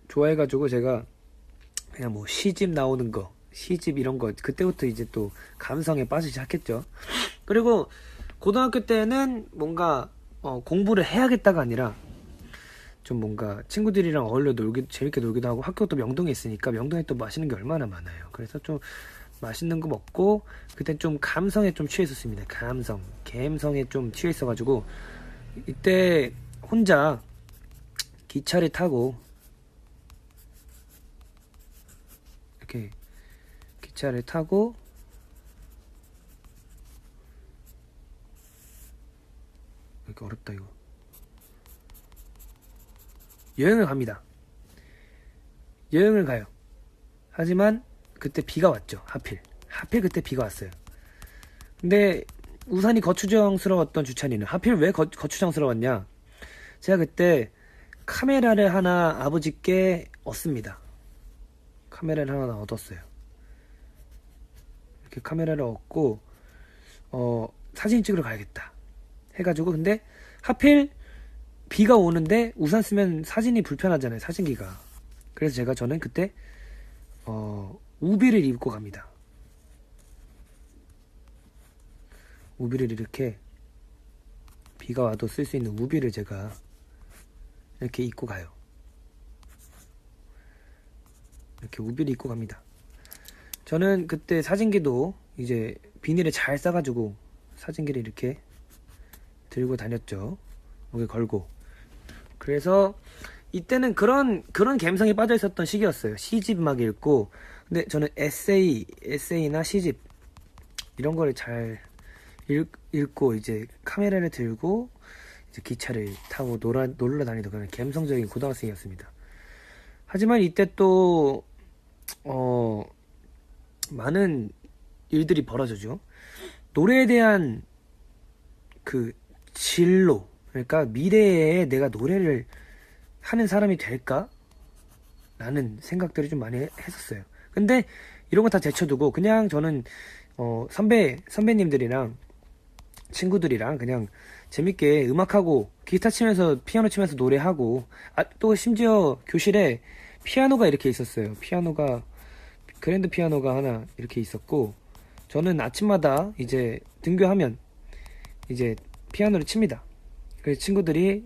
좋아해가지고 제가 그냥 뭐 시집 나오는 거, 시집 이런 거 그때부터 이제 또 감성에 빠지기 시작했죠. 그리고 고등학교 때는 뭔가 공부를 해야겠다가 아니라 좀 뭔가 친구들이랑 어울려 재밌게 놀기도 하고, 학교도 명동에 있으니까 명동에 또 맛있는 게 얼마나 많아요. 그래서 좀 맛있는 거 먹고 그때 좀 감성에 좀 취해 있었습니다. 감성에 좀 취해 있어가지고 이때 혼자 기차를 타고 이렇게 기차를 타고 이렇게 어렵다 이거. 여행을 갑니다. 여행을 가요. 하지만 그때 비가 왔죠. 하필 그때 비가 왔어요. 근데 우산이 거추장스러웠던 주찬이는 하필 왜 거추장스러웠냐? 제가 그때 카메라를 하나 아버지께 얻습니다. 카메라를 하나 얻었어요. 이렇게 카메라를 얻고 사진 찍으러 가야겠다 해가지고, 근데 하필 비가 오는데 우산 쓰면 사진이 불편하잖아요, 사진기가. 그래서 저는 그때 우비를 입고 갑니다. 우비를 이렇게 비가 와도 쓸 수 있는 우비를 제가 이렇게 입고 가요. 이렇게 우비를 입고 갑니다. 저는 그때 사진기도 이제 비닐에 잘 싸가지고 사진기를 이렇게 들고 다녔죠. 목에 걸고. 그래서 이때는 그런 감성에 빠져 있었던 시기였어요. 시집 막 읽고. 근데 저는 에세이나 시집 이런 거를 잘 읽고 이제 카메라를 들고 이제 기차를 타고 놀러 다니던 그런 감성적인 고등학생이었습니다. 하지만 이때 또 많은 일들이 벌어지죠. 노래에 대한 그 진로, 그러니까 미래에 내가 노래를 하는 사람이 될까? 라는 생각들을 좀 많이 했었어요. 근데 이런 거 다 제쳐두고 그냥 저는 선배님들이랑 친구들이랑 그냥 재밌게 음악하고 기타 치면서 피아노 치면서 노래하고, 또 심지어 교실에 피아노가 이렇게 있었어요. 그랜드 피아노가 하나 이렇게 있었고, 저는 아침마다 이제 등교하면 이제 피아노를 칩니다. 그래서 친구들이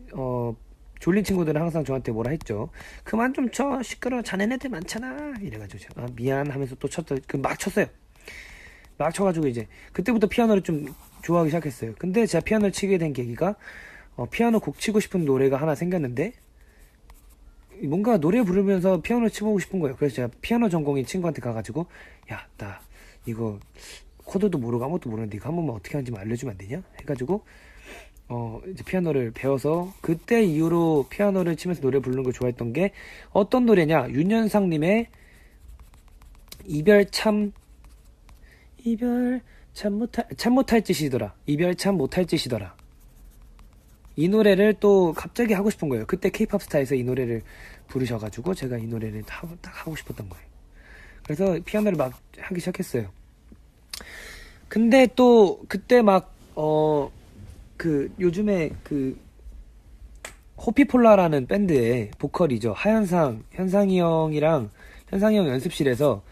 졸린 친구들은 항상 저한테 뭐라 했죠. 그만 좀 쳐, 시끄러워, 자네네들 많잖아 이래가지고 제가 미안 하면서 또 막 쳤어요. 막 쳐가지고 이제 그때부터 피아노를 좀 좋아하기 시작했어요. 근데 제가 피아노를 치게 된 계기가 피아노 곡 치고 싶은 노래가 하나 생겼는데 뭔가 노래 부르면서 피아노 치보고 싶은 거예요. 그래서 제가 피아노 전공인 친구한테 가가지고, 야, 나 이거 코드도 모르고 아무것도 모르는데 이거 한 번만 어떻게 하는지 알려주면 안 되냐? 해가지고 이제 피아노를 배워서 그때 이후로 피아노를 치면서 노래 부르는 걸 좋아했던 게 어떤 노래냐? 윤현상님의 이별 참 못할 짓이더라. 이별 참 못할 짓이더라. 이 노래를 또 갑자기 하고 싶은 거예요. 그때 케이팝 스타에서 이 노래를 부르셔가지고 제가 이 노래를 딱 하고 싶었던 거예요. 그래서 피아노를 막 하기 시작했어요. 근데 또 그때 막 요즘에 호피폴라라는 밴드의 보컬이죠. 현상이 형이랑 현상이 형 연습실에서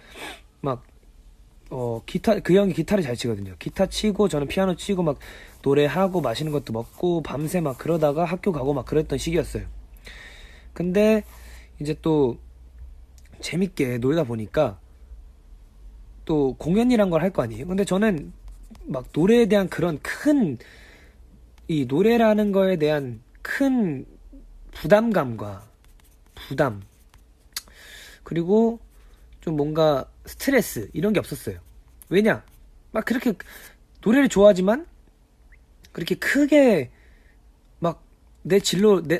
막 기타, 그 형이 기타를 잘 치거든요. 기타 치고 저는 피아노 치고 막 노래하고 맛있는 것도 먹고 밤새 막 그러다가 학교 가고 막 그랬던 시기였어요. 근데 이제 또 재밌게 놀다 보니까 또 공연이란 걸 할 거 아니에요. 근데 저는 막 노래에 대한 그런 이 노래라는 거에 대한 큰 부담감과 부담, 그리고 좀 뭔가 스트레스 이런 게 없었어요. 왜냐? 막 그렇게 노래를 좋아하지만 그렇게 크게 막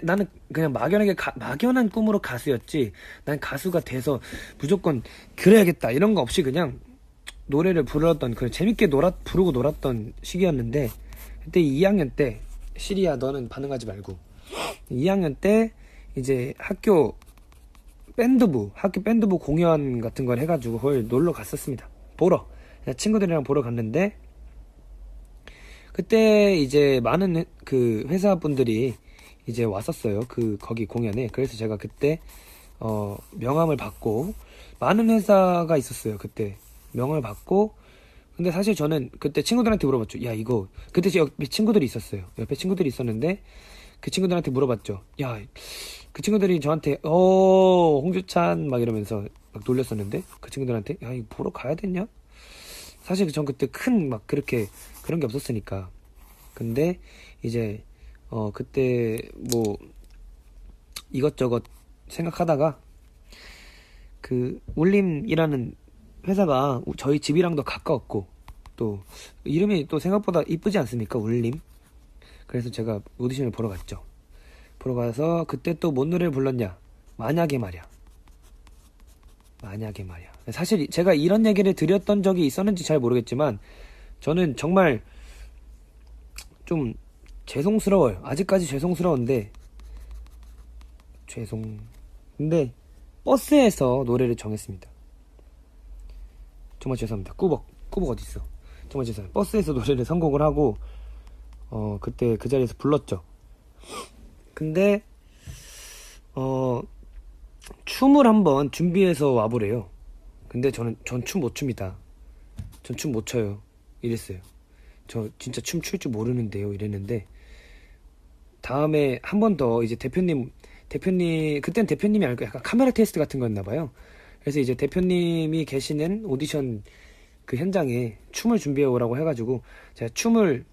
나는 그냥 막연한 꿈으로 가수였지, 난 가수가 돼서 무조건 그래야겠다 이런 거 없이 그냥 노래를 재밌게 부르고 놀았던 시기였는데, 그때 2학년 때, 시리야 너는 반응하지 말고, 2학년 때 이제 학교 밴드부 공연 같은 걸 해가지고 그걸 놀러 갔었습니다. 친구들이랑 보러 갔는데, 그때 이제 많은 회사분들이 이제 왔었어요. 거기 공연에. 그래서 제가 그때 명함을 받고, 많은 회사가 있었어요. 그때 명함을 받고. 근데 사실 저는 그때 친구들한테 물어봤죠. 야, 이거 그때 제 옆에 친구들이 있었어요. 옆에 친구들이 있었는데 그 친구들한테 물어봤죠. 야, 그 친구들이 저한테 홍주찬 막 이러면서 막 놀렸었는데, 그 친구들한테 야, 이거 보러 가야 되냐? 사실 전 그때 그렇게 그런 게 없었으니까. 근데 이제 그때 뭐 이것저것 생각하다가 울림이라는 회사가 저희 집이랑도 가까웠고, 또 이름이 또 생각보다 이쁘지 않습니까? 울림. 그래서 제가 오디션을 보러 갔죠. 보러 가서 그때 또 뭔 노래를 불렀냐? 만약에 말야. 사실 제가 이런 얘기를 드렸던 적이 있었는지 잘 모르겠지만, 저는 정말 좀 죄송스러워요. 아직까지 죄송스러운데, 근데 버스에서 노래를 정했습니다. 정말 죄송합니다. 꾸벅 어딨어? 정말 죄송해요. 버스에서 노래를 선곡을 하고 그때 그 자리에서 불렀죠. 근데 춤을 한번 준비해서 와보래요. 근데 전 춤 못 춥니다. 전 춤 못 춰요. 이랬어요. 저 진짜 춤 출 줄 모르는데요. 이랬는데, 다음에 한 번 더 이제 대표님 그땐 대표님이 아니고 약간 카메라 테스트 같은 거였나봐요. 그래서 이제 대표님이 계시는 오디션 그 현장에 춤을 준비해 오라고 해가지고, 제가 춤을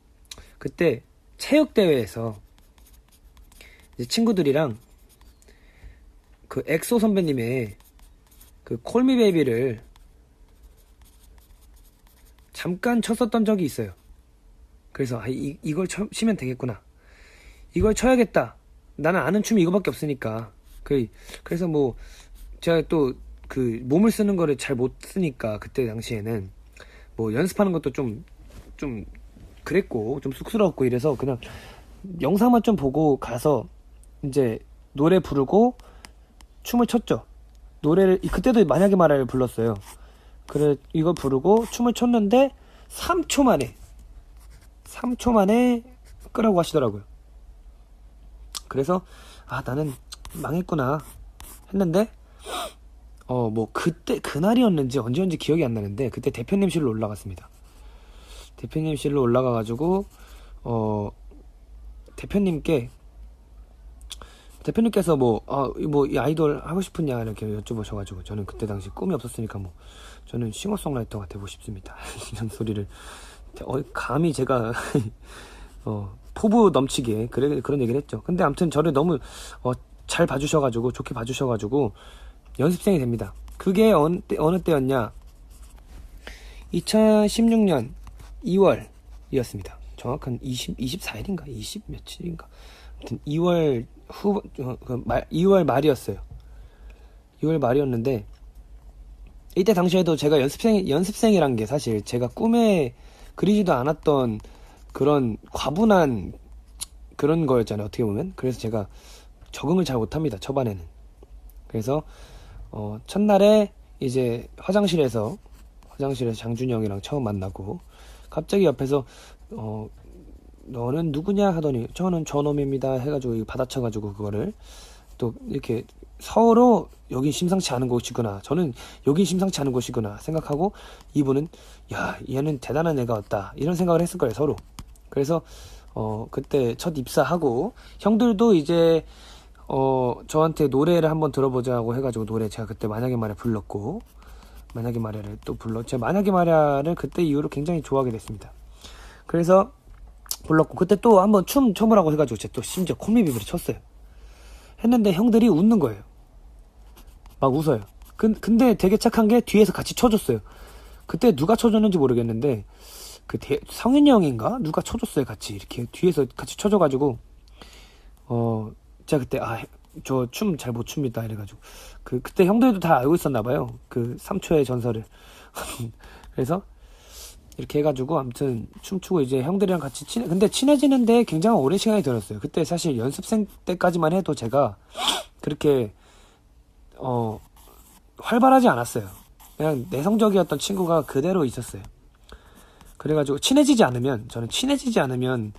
그때 체육대회에서 이제 친구들이랑 엑소 선배님의 콜미 베이비를 잠깐 쳤었던 적이 있어요. 그래서 이걸 치면 되겠구나, 이걸 쳐야겠다, 나는 아는 춤이 이거밖에 없으니까. 그래서 뭐 제가 또 몸을 쓰는 거를 잘 못 쓰니까 그때 당시에는 뭐 연습하는 것도 좀 그랬고 좀 쑥스러웠고, 이래서 그냥 영상만 좀 보고 가서 이제 노래 부르고 춤을 췄죠. 그때도 만약에 말야를 불렀어요. 그래, 이거 부르고 춤을 췄는데 3초 만에 끄라고 하시더라고요. 그래서 나는 망했구나 했는데, 뭐 그날이었는지 언제였는지 기억이 안 나는데, 그때 대표님실로 올라갔습니다. 대표님실로 올라가가지고 대표님께서 이 아이돌 하고 싶으냐 이렇게 여쭤보셔가지고, 저는 그때 당시 꿈이 없었으니까 저는 싱어송라이터가 되고 싶습니다 이런 소리를 감히 제가 포부 넘치게 그런 얘기를 했죠. 근데 아무튼 저를 너무 잘 봐주셔가지고, 좋게 봐주셔가지고 연습생이 됩니다. 그게 어느 때였냐? 2016년 2월이었습니다. 정확한 24일인가? 20 며칠인가? 아무튼 2월 2월 말이었어요. 2월 말이었는데, 이때 당시에도 제가 연습생이란 게 사실 제가 꿈에 그리지도 않았던 그런 과분한 그런 거였잖아요, 어떻게 보면. 그래서 제가 적응을 잘 못합니다, 초반에는. 그래서 첫날에 이제 화장실에서 장준이 형이랑 처음 만나고 갑자기 옆에서 너는 누구냐 하더니 저는 저놈입니다 해가지고 이거 받아쳐가지고 그거를 또 이렇게 서로 여긴 심상치 않은 곳이구나, 저는 여긴 심상치 않은 곳이구나 생각하고, 이분은 야 얘는 대단한 애가 왔다 이런 생각을 했을 거예요 서로. 그래서 그때 첫 입사하고 형들도 이제 저한테 노래를 한번 들어보자고 해가지고 노래 제가 그때 만약에 말야 불렀고, 만약에 말야를 또 제가 만약에 말야를 그때 이후로 굉장히 좋아하게 됐습니다. 그래서 불렀고, 그때 또 한번 춤 춰보라고 해가지고 제가 또 심지어 코미비비를 췄어요. 했는데 형들이 웃는 거예요. 막 웃어요. 근데 되게 착한 게 뒤에서 같이 쳐줬어요. 그때 누가 쳐줬는지 모르겠는데 성윤이 형인가? 누가 쳐줬어요. 같이 이렇게 뒤에서 같이 쳐줘가지고 제가 그때 저 춤 잘 못 춥니다 이래가지고 그때 형들도 다 알고 있었나봐요. 그 3초의 전설을. 그래서 이렇게 해가지고 아무튼 춤추고 이제 형들이랑 같이 근데 친해지는데 굉장히 오랜 시간이 들었어요. 그때 사실 연습생 때까지만 해도 제가 그렇게 활발하지 않았어요. 그냥 내성적이었던 친구가 그대로 있었어요. 그래가지고 저는 친해지지 않으면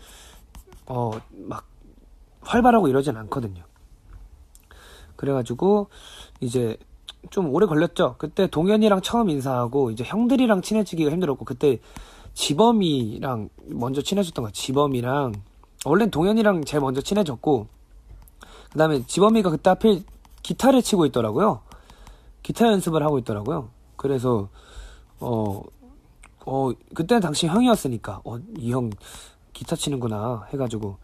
막 활발하고 이러진 않거든요. 그래가지고 이제 좀 오래 걸렸죠. 그때 동현이랑 처음 인사하고 이제 형들이랑 친해지기가 힘들었고, 그때 지범이랑 먼저 친해졌던 거야. 지범이랑 원래는 동현이랑 제일 먼저 친해졌고, 그 다음에 지범이가 그때 하필 기타를 치고 있더라고요. 기타 연습을 하고 있더라고요. 그래서 그때는 당시 형이었으니까 이 형 기타 치는구나 해가지고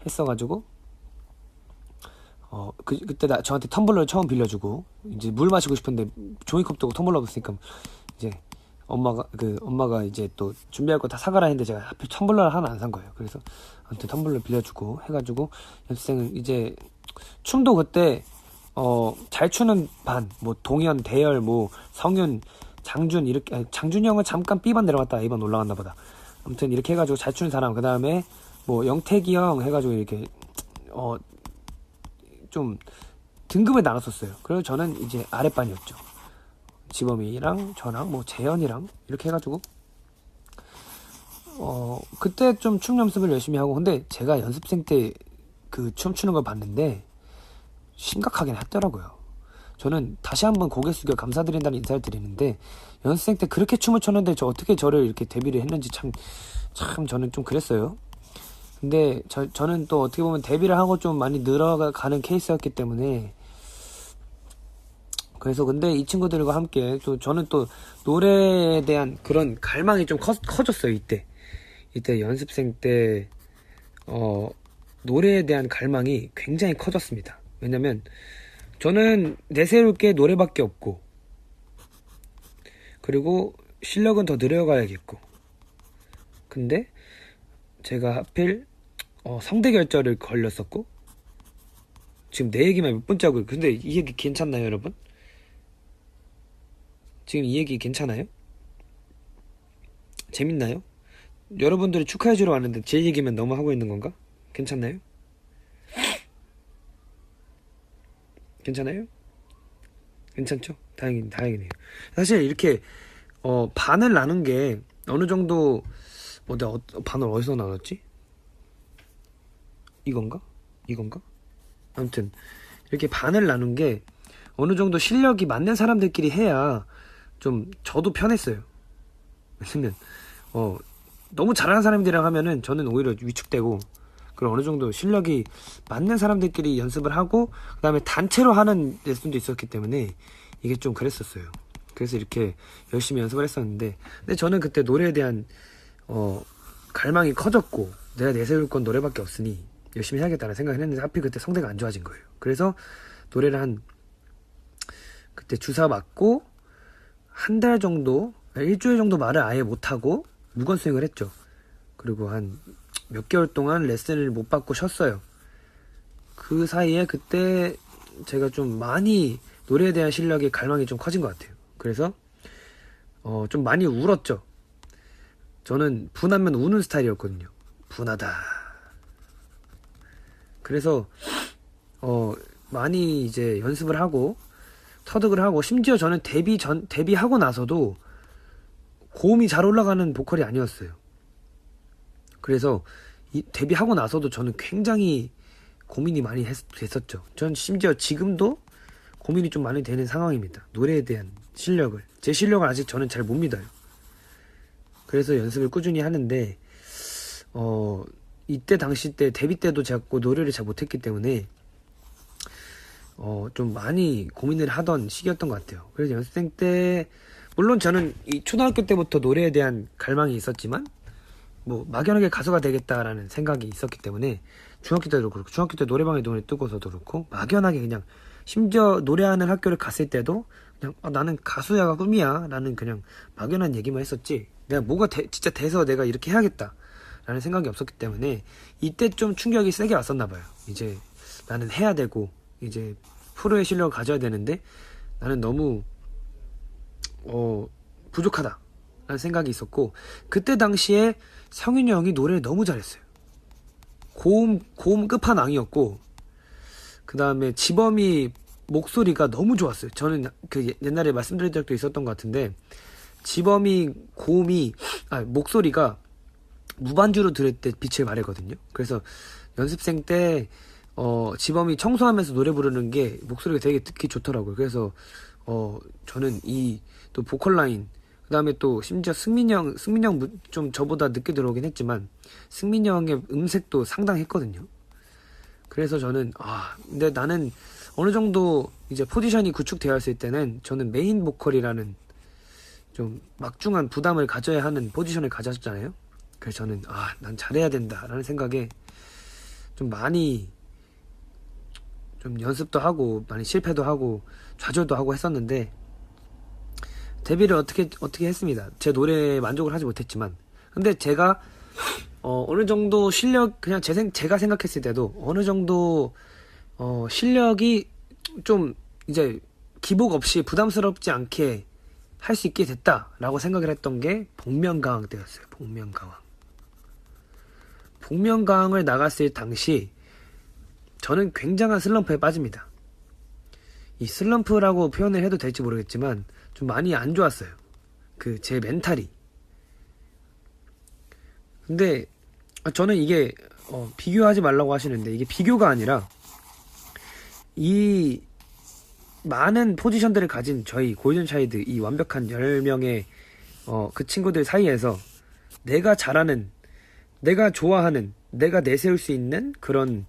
했어가지고 그때 저한테 텀블러를 처음 빌려주고, 이제 물 마시고 싶은데 종이컵도 텀블러 없으니까 이제 엄마가 이제 또 준비할 거 다 사가라 했는데 제가 하필 텀블러를 하나 안 산 거예요. 그래서 아무튼 텀블러 빌려주고 해가지고 연습생은 이제 춤도 그때 잘 추는 반, 뭐 동현, 대열, 뭐 성윤, 장준 이렇게, 장준이 형은 잠깐 B반 내려갔다 A반 올라갔나 보다. 아무튼 이렇게 해가지고 잘 추는 사람, 그 다음에 뭐 영택이 형 해가지고 이렇게 좀 등급을 나눴었어요. 그래서 저는 이제 아랫반이었죠. 지범이랑 저랑 뭐 재현이랑 이렇게 해가지고 그때 좀 춤 연습을 열심히 하고, 근데 제가 연습생 때 그 춤추는 걸 봤는데 심각하긴 했더라고요. 저는 다시 한번 고개 숙여 감사드린다는 인사를 드리는데, 연습생 때 그렇게 춤을 췄는데 어떻게 저를 이렇게 데뷔를 했는지 참 저는 좀 그랬어요. 근데 저는 또 어떻게 보면 데뷔를 하고 좀 많이 늘어가는 케이스였기 때문에, 그래서 근데 이 친구들과 함께 또 저는 또 노래에 대한 그런 갈망이 좀 커졌어요. 이때 연습생 때 노래에 대한 갈망이 굉장히 커졌습니다. 왜냐면 저는 내세울 게 노래밖에 없고, 그리고 실력은 더 늘려가야겠고, 근데 제가 하필 성대결절을 걸렸었고, 지금 내 얘기만 몇 번째 하고, 근데 이 얘기 괜찮나요 여러분? 지금 이 얘기 괜찮아요? 재밌나요? 여러분들이 축하해주러 왔는데 제 얘기만 너무 하고 있는 건가? 괜찮나요? 괜찮아요? 괜찮죠? 다행이네요. 사실 이렇게 반을 나눈 게 어느 정도 내가 반을 어디서 나눴지? 이건가? 아무튼 이렇게 반을 나눈 게 어느 정도 실력이 맞는 사람들끼리 해야 좀 저도 편했어요. 왜냐면 너무 잘하는 사람들이랑 하면은 저는 오히려 위축되고, 그리고 어느 정도 실력이 맞는 사람들끼리 연습을 하고 그 다음에 단체로 하는 레슨도 있었기 때문에 이게 좀 그랬었어요. 그래서 이렇게 열심히 연습을 했었는데, 근데 저는 그때 노래에 대한 갈망이 커졌고, 내가 내세울 건 노래밖에 없으니 열심히 해야겠다는 생각을 했는데 하필 그때 성대가 안 좋아진 거예요. 그래서 노래를 그때 주사 맞고 한 달 정도, 일주일 정도 말을 아예 못하고 무건수행을 했죠. 그리고 한 몇 개월 동안 레슨을 못 받고 쉬었어요. 그 사이에 그때 제가 좀 많이 노래에 대한 실력의 갈망이 좀 커진 것 같아요. 그래서 좀 많이 울었죠. 저는 분하면 우는 스타일이었거든요. 분하다. 그래서 많이 이제 연습을 하고, 터득을 하고, 심지어 저는 데뷔하고 나서도 고음이 잘 올라가는 보컬이 아니었어요. 그래서 데뷔하고 나서도 저는 굉장히 고민이 많이 됐었죠. 전 심지어 지금도 고민이 좀 많이 되는 상황입니다. 노래에 대한 실력을. 제 실력을 아직 저는 잘 못 믿어요. 그래서 연습을 꾸준히 하는데, 이때 당시 때 데뷔 때도 제가 노래를 잘 못했기 때문에 좀 많이 고민을 하던 시기였던 것 같아요. 그래서 연습생 때 물론 저는 이 초등학교 때부터 노래에 대한 갈망이 있었지만 뭐 막연하게 가수가 되겠다라는 생각이 있었기 때문에 중학교 때도 그렇고, 중학교 때 노래방에 눈을 뜨고서도 그렇고, 막연하게 그냥, 심지어 노래하는 학교를 갔을 때도 그냥 나는 가수야가 꿈이야 라는 그냥 막연한 얘기만 했었지, 내가 뭐가 진짜 돼서 내가 이렇게 해야겠다 라는 생각이 없었기 때문에 이때 좀 충격이 세게 왔었나 봐요. 이제 나는 해야 되고 이제 프로의 실력을 가져야 되는데 나는 너무 부족하다 라는 생각이 있었고, 그때 당시에 성윤이 형이 노래를 너무 잘했어요. 고음 끝판왕이었고, 그 다음에 지범이 목소리가 너무 좋았어요. 저는 그 옛날에 말씀드린 적도 있었던 것 같은데, 지범이 목소리가 무반주로 들을 때 빛을 발하거든요. 그래서 연습생 때 지범이 청소하면서 노래 부르는 게 목소리가 되게 듣기 좋더라고요. 그래서 저는 이 또 보컬 라인, 그 다음에 또 심지어 승민이 형 좀 저보다 늦게 들어오긴 했지만 승민이 형의 음색도 상당했거든요. 그래서 저는 근데 나는 어느 정도 이제 포지션이 구축되어 있을 때는 저는 메인 보컬이라는 좀 막중한 부담을 가져야 하는 포지션을 가졌잖아요. 그래서 저는 난 잘해야 된다라는 생각에 좀 많이 좀 연습도 하고 많이 실패도 하고 좌절도 하고 했었는데, 데뷔를 어떻게 했습니다. 제 노래에 만족을 하지 못했지만, 근데 제가 어느 정도 실력, 그냥 제가 생각했을 때도 어느 정도 실력이 좀 이제 기복 없이 부담스럽지 않게 할 수 있게 됐다라고 생각을 했던 게 복면가왕 때였어요. 복면가왕을 나갔을 당시 저는 굉장한 슬럼프에 빠집니다. 이 슬럼프라고 표현을 해도 될지 모르겠지만 좀 많이 안 좋았어요. 제 멘탈이. 근데 저는 이게 비교하지 말라고 하시는데, 이게 비교가 아니라 이 많은 포지션들을 가진 저희 골든차일드, 이 완벽한 10명의 그 친구들 사이에서 내가 잘하는, 내가 좋아하는, 내가 내세울 수 있는 그런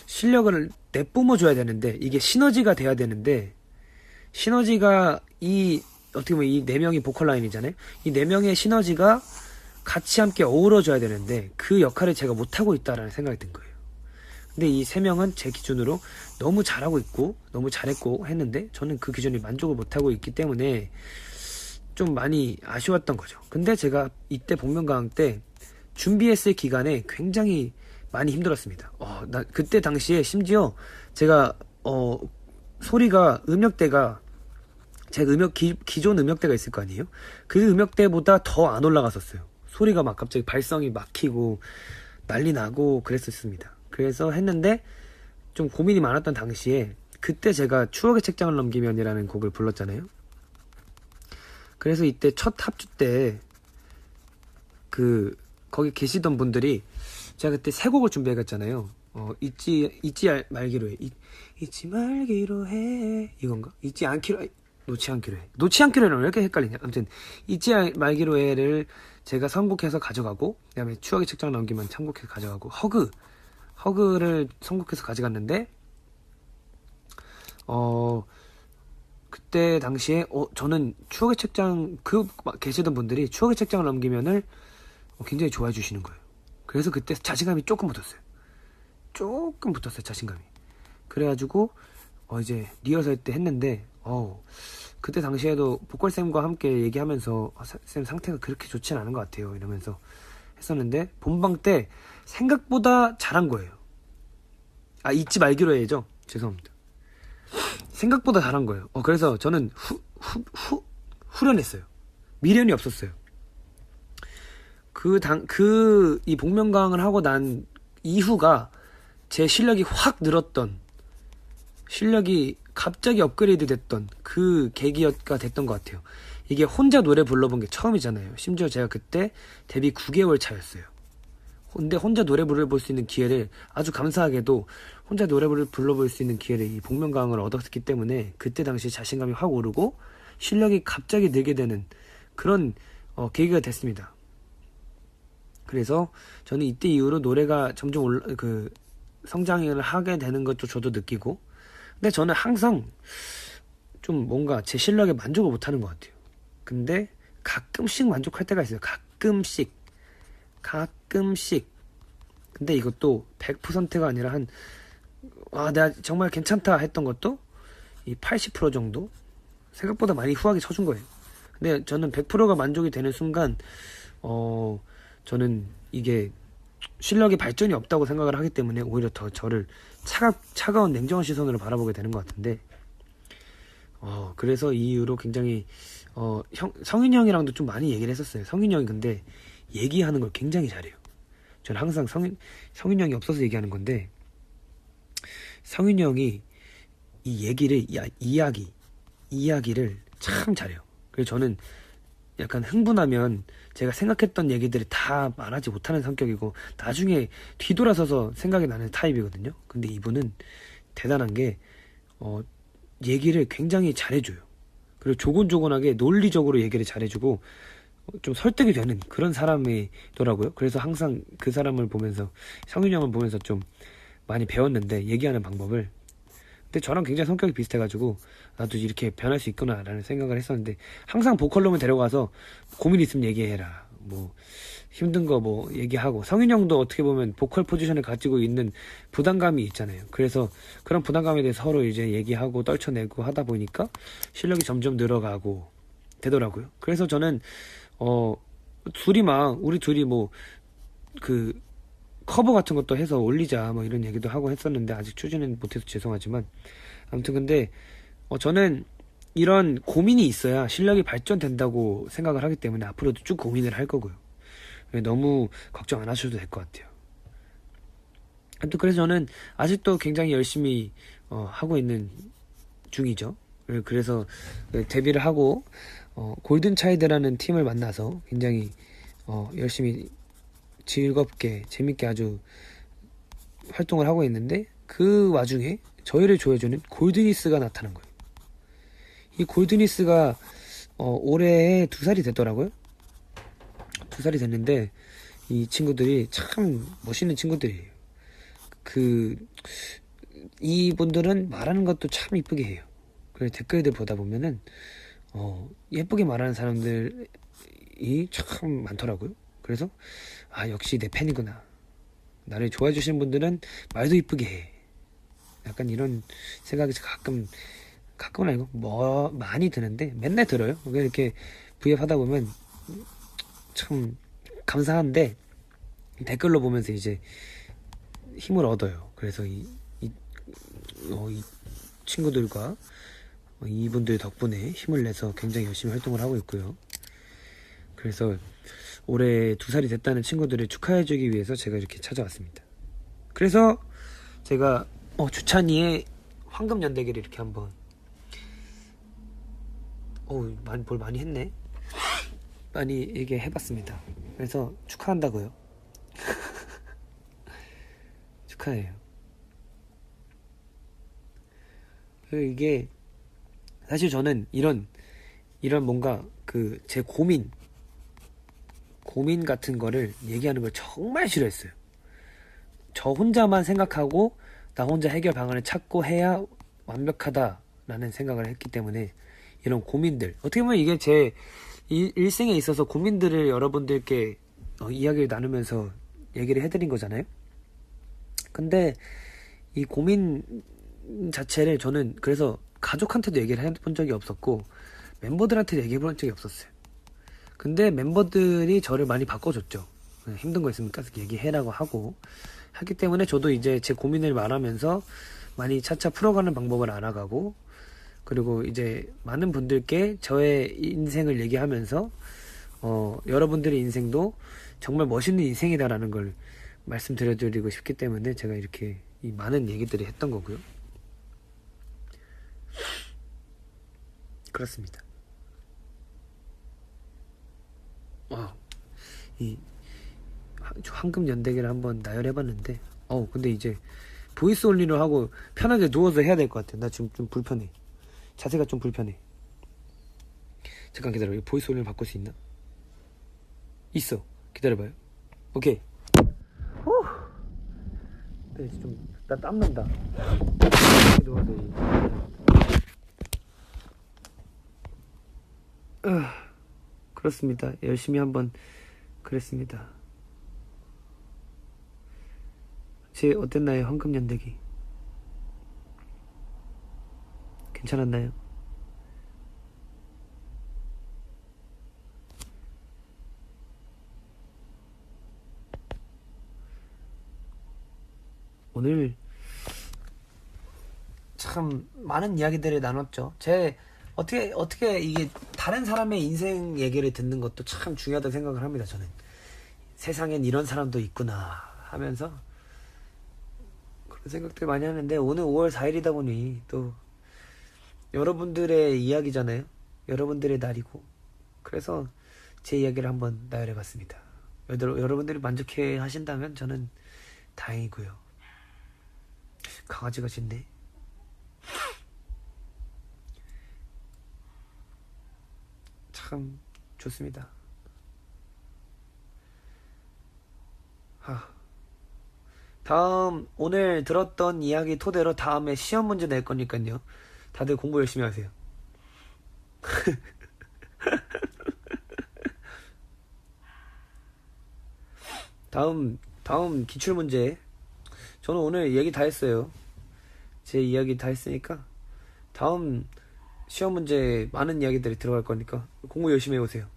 실력을 내뿜어줘야 되는데, 이게 시너지가 돼야 되는데, 시너지가 어떻게 보면 이 4명이 보컬 라인이잖아요. 이 4명의 시너지가 같이 함께 어우러져야 되는데 그 역할을 제가 못하고 있다라는 생각이 든 거예요. 근데 이 3명은 제 기준으로 너무 잘하고 있고 너무 잘했고 했는데 저는 그 기준에 만족을 못하고 있기 때문에 좀 많이 아쉬웠던 거죠. 근데 제가 이때 복면가왕 때 준비했을 기간에 굉장히 많이 힘들었습니다. 그때 당시에 심지어 제가 소리가, 음역대가, 제가 기존 음역대가 있을 거 아니에요? 그 음역대보다 더 안 올라갔었어요. 소리가 막 갑자기 발성이 막히고 난리 나고 그랬었습니다. 그래서 했는데 좀 고민이 많았던 당시에 그때 제가 추억의 책장을 넘기면이라는 곡을 불렀잖아요. 그래서 이때 첫 합주 때 거기 계시던 분들이, 제가 그때 3곡을 준비해갔잖아요. 잊지 말기로 해. 잊지 말기로 해. 이건가? 놓지 않기로 해는 왜 이렇게 헷갈리냐. 아무튼 잊지 말기로 해를 제가 선곡해서 가져가고, 그 다음에 추억의 책장 넘기면 참곡해서 가져가고, 허그를 선곡해서 가져갔는데, 그때 당시에 저는 추억의 책장, 계시던 분들이 추억의 책장을 넘기면을 굉장히 좋아해 주시는 거예요. 그래서 그때 자신감이 조금 붙었어요. 자신감이. 그래가지고 이제 리허설 때 했는데 그때 당시에도 보컬쌤과 함께 얘기하면서 쌤 상태가 그렇게 좋진 않은 것 같아요 이러면서 했었는데, 본방 때 생각보다 잘한 거예요. 잊지 말기로 해야죠. 죄송합니다. 생각보다 잘한 거예요. 그래서 저는 후련했어요. 미련이 없었어요. 이 복면가왕을 하고 난 이후가 제 실력이 확 늘었던, 실력이 갑자기 업그레이드 됐던 그 계기가 됐던 것 같아요. 이게 혼자 노래 불러본 게 처음이잖아요. 심지어 제가 그때 데뷔 9개월 차였어요. 근데 혼자 노래 불러볼 수 있는 기회를, 아주 감사하게도 혼자 노래를 불러볼 수 있는 기회를 이 복면가왕을 얻었기 때문에 그때 당시 자신감이 확 오르고 실력이 갑자기 늘게 되는 그런 계기가 됐습니다. 그래서 저는 이때 이후로 노래가 점점 성장을 하게 되는 것도 저도 느끼고, 근데 저는 항상 좀 뭔가 제 실력에 만족을 못하는 것 같아요. 근데 가끔씩 만족할 때가 있어요. 가끔씩. 근데 이것도 100%가 아니라 내가 정말 괜찮다 했던 것도 이 80% 정도? 생각보다 많이 후하게 쳐준 거예요. 근데 저는 100%가 만족이 되는 순간, 저는 이게 실력의 발전이 없다고 생각을 하기 때문에 오히려 더 저를 차가운 냉정한 시선으로 바라보게 되는 것 같은데, 그래서 이 이후로 굉장히, 성윤이 형이랑도 좀 많이 얘기를 했었어요. 성윤이 형이 근데 얘기하는 걸 굉장히 잘해요. 저는 항상 성윤이 형이 없어서 얘기하는 건데, 성윤이 형이 이 얘기를, 이야기를 참 잘해요. 그래서 저는 약간 흥분하면 제가 생각했던 얘기들이 다 말하지 못하는 성격이고 나중에 뒤돌아서서 생각이 나는 타입이거든요. 근데 이분은 대단한 게 얘기를 굉장히 잘해줘요. 그리고 조곤조곤하게 논리적으로 얘기를 잘해주고 좀 설득이 되는 그런 사람이더라고요. 그래서 항상 그 사람을 보면서, 성윤이 형을 보면서 좀 많이 배웠는데, 얘기하는 방법을. 근데 저랑 굉장히 성격이 비슷해가지고 나도 이렇게 변할 수 있구나 라는 생각을 했었는데, 항상 보컬룸을 데려가서 고민 있으면 얘기해라, 뭐 힘든 거 뭐 얘기하고, 성윤이 형도 어떻게 보면 보컬 포지션을 가지고 있는 부담감이 있잖아요. 그래서 그런 부담감에 대해서 서로 이제 얘기하고 떨쳐내고 하다 보니까 실력이 점점 늘어가고 되더라고요. 그래서 저는 우리 둘이 뭐 커버 같은 것도 해서 올리자 뭐 이런 얘기도 하고 했었는데 아직 추진은 못해서 죄송하지만, 아무튼 근데 저는 이런 고민이 있어야 실력이 발전된다고 생각을 하기 때문에 앞으로도 쭉 고민을 할 거고요. 너무 걱정 안 하셔도 될 것 같아요. 아무튼 그래서 저는 아직도 굉장히 열심히 하고 있는 중이죠. 그래서 데뷔를 하고 골든차일드라는 팀을 만나서 굉장히 열심히 즐겁게 재밌게 아주 활동을 하고 있는데, 그 와중에 저희를 조여주는 골드니스가 나타난 거예요. 이 골드니스가 올해 2살이 됐더라고요. 2살이 됐는데 이 친구들이 참 멋있는 친구들이에요. 이분들은 말하는 것도 참 이쁘게 해요. 그래서 댓글들 보다 보면은 예쁘게 말하는 사람들이 참 많더라고요. 그래서 역시 내 팬이구나, 나를 좋아해 주시는 분들은 말도 이쁘게 해, 약간 이런 생각이 가끔은 아니고 많이 드는데, 맨날 들어요. 이렇게 브이앱 하다 보면 참 감사한데 댓글로 보면서 이제 힘을 얻어요. 그래서 이 친구들과 이분들 덕분에 힘을 내서 굉장히 열심히 활동을 하고 있고요. 그래서 올해 2살이 됐다는 친구들을 축하해주기 위해서 제가 이렇게 찾아왔습니다. 그래서 제가 주찬이의 황금연대기를 이렇게 한번 뭘 많이 했네. 많이 얘기해봤습니다. 그래서 축하한다고요. 축하해요. 이게 사실 저는 이런 뭔가 제 고민 같은 거를 얘기하는 걸 정말 싫어했어요. 저 혼자만 생각하고 나 혼자 해결 방안을 찾고 해야 완벽하다라는 생각을 했기 때문에, 이런 고민들, 어떻게 보면 이게 제 일생에 있어서 고민들을 여러분들께 이야기를 나누면서 얘기를 해드린 거잖아요. 근데 이 고민 자체를 저는 그래서 가족한테도 얘기를 해본 적이 없었고 멤버들한테도 얘기해 본 적이 없었어요. 근데 멤버들이 저를 많이 바꿔줬죠. 힘든 거 있으면 계속 얘기해라고 하기 때문에 저도 이제 제 고민을 말하면서 많이 차차 풀어가는 방법을 알아가고, 그리고 이제 많은 분들께 저의 인생을 얘기하면서 여러분들의 인생도 정말 멋있는 인생이다라는 걸 말씀드려드리고 싶기 때문에 제가 이렇게 이 많은 얘기들을 했던 거고요. 그렇습니다. 이 황금 연대기를 한번 나열해봤는데 근데 이제 보이스 올리로 하고 편하게 누워서 해야 될 것 같아. 나 지금 좀 불편해. 자세가 좀 불편해. 잠깐 기다려. 보이스 올리를 바꿀 수 있나? 있어. 기다려봐요. 오케이. 네, 나 땀난다. 누워서 그렇습니다. 열심히 한번 그랬습니다. 제 어땠나요? 황금연대기 괜찮았나요? 오늘 참 많은 이야기들을 나눴죠. 어떻게 이게 다른 사람의 인생 얘기를 듣는 것도 참 중요하다고 생각을 합니다. 저는 세상엔 이런 사람도 있구나 하면서 그런 생각들 많이 하는데, 오늘 5월 4일이다 보니 또 여러분들의 이야기잖아요. 여러분들의 날이고, 그래서 제 이야기를 한번 나열해봤습니다. 여러분들이 만족해 하신다면 저는 다행이고요. 강아지가 짖네. 참 좋습니다. 다음 오늘 들었던 이야기 토대로 다음에 시험 문제 낼 거니까요. 다들 공부 열심히 하세요. 다음 기출 문제. 저는 오늘 얘기 다 했어요. 제 이야기 다 했으니까 다음 시험 문제 많은 이야기들이 들어갈 거니까 공부 열심히 해오세요.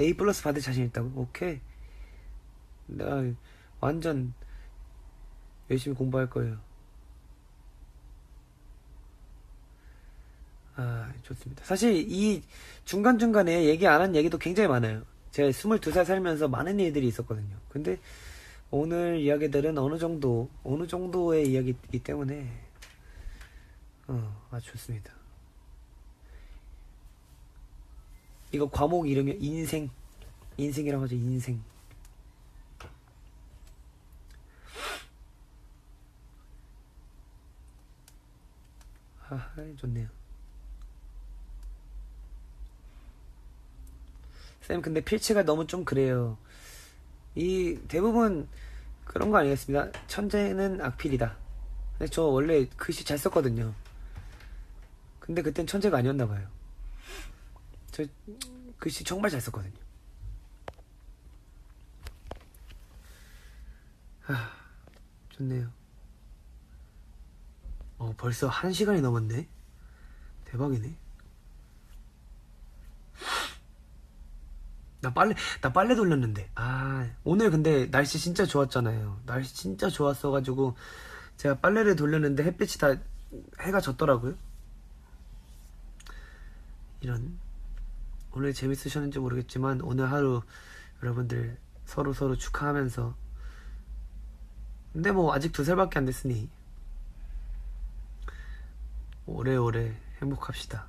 A 플러스 받을 자신 있다고? 오케이. 내가 완전 열심히 공부할 거예요. 좋습니다. 사실 이 중간중간에 얘기 안 한 얘기도 굉장히 많아요. 제가 22살 살면서 많은 일들이 있었거든요. 근데 오늘 이야기들은 어느 정도의 이야기이기 때문에 아주 좋습니다. 이거 과목 이름이 인생이라고 하죠. 인생. 좋네요. 쌤, 근데 필치가 너무 좀 그래요. 이 대부분 그런 거 아니겠습니다. 천재는 악필이다. 근데 저 원래 글씨 잘 썼거든요. 근데 그땐 천재가 아니었나 봐요. 저 글씨 정말 잘 썼거든요. 좋네요. 벌써 1시간이 넘었네. 대박이네. 나 빨래 돌렸는데. 오늘 근데 날씨 진짜 좋았잖아요. 날씨 진짜 좋았어가지고 제가 빨래를 돌렸는데 햇빛이 다 해가 졌더라고요. 오늘 재밌으셨는지 모르겠지만 오늘 하루 여러분들 서로 축하하면서, 근데 뭐 아직 2살밖에 안 됐으니 오래오래 행복합시다.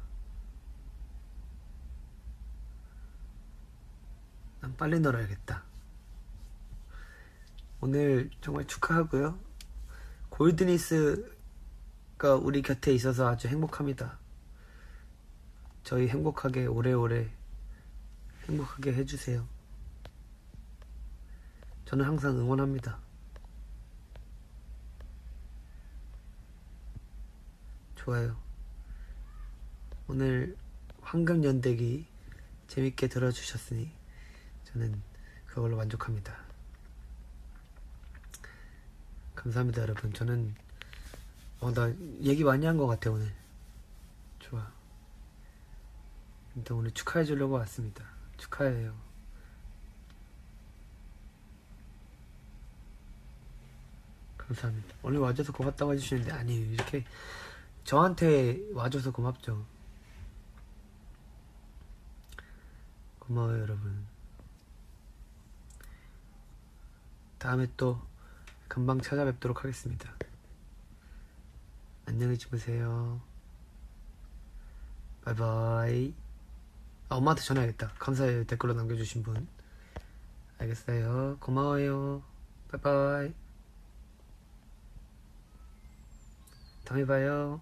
난 빨리 널어야겠다. 오늘 정말 축하하고요. 골드니스가 우리 곁에 있어서 아주 행복합니다. 저희 행복하게 오래오래 행복하게 해주세요. 저는 항상 응원합니다. 좋아요. 오늘 황금연대기 재밌게 들어주셨으니 저는 그걸로 만족합니다. 감사합니다, 여러분. 저는 나 얘기 많이 한 것 같아 오늘. 좋아. 일단 오늘 축하해 주려고 왔습니다. 축하해요. 감사합니다. 오늘 와줘서 고맙다고 해주시는데, 아니, 이렇게 저한테 와줘서 고맙죠. 고마워요, 여러분. 다음에 또 금방 찾아뵙도록 하겠습니다. 안녕히 주무세요. 바이바이. 아, 엄마한테 전화해야겠다. 감사해요. 댓글로 남겨주신 분. 알겠어요. 고마워요. 바이바이. 다음에 봐요.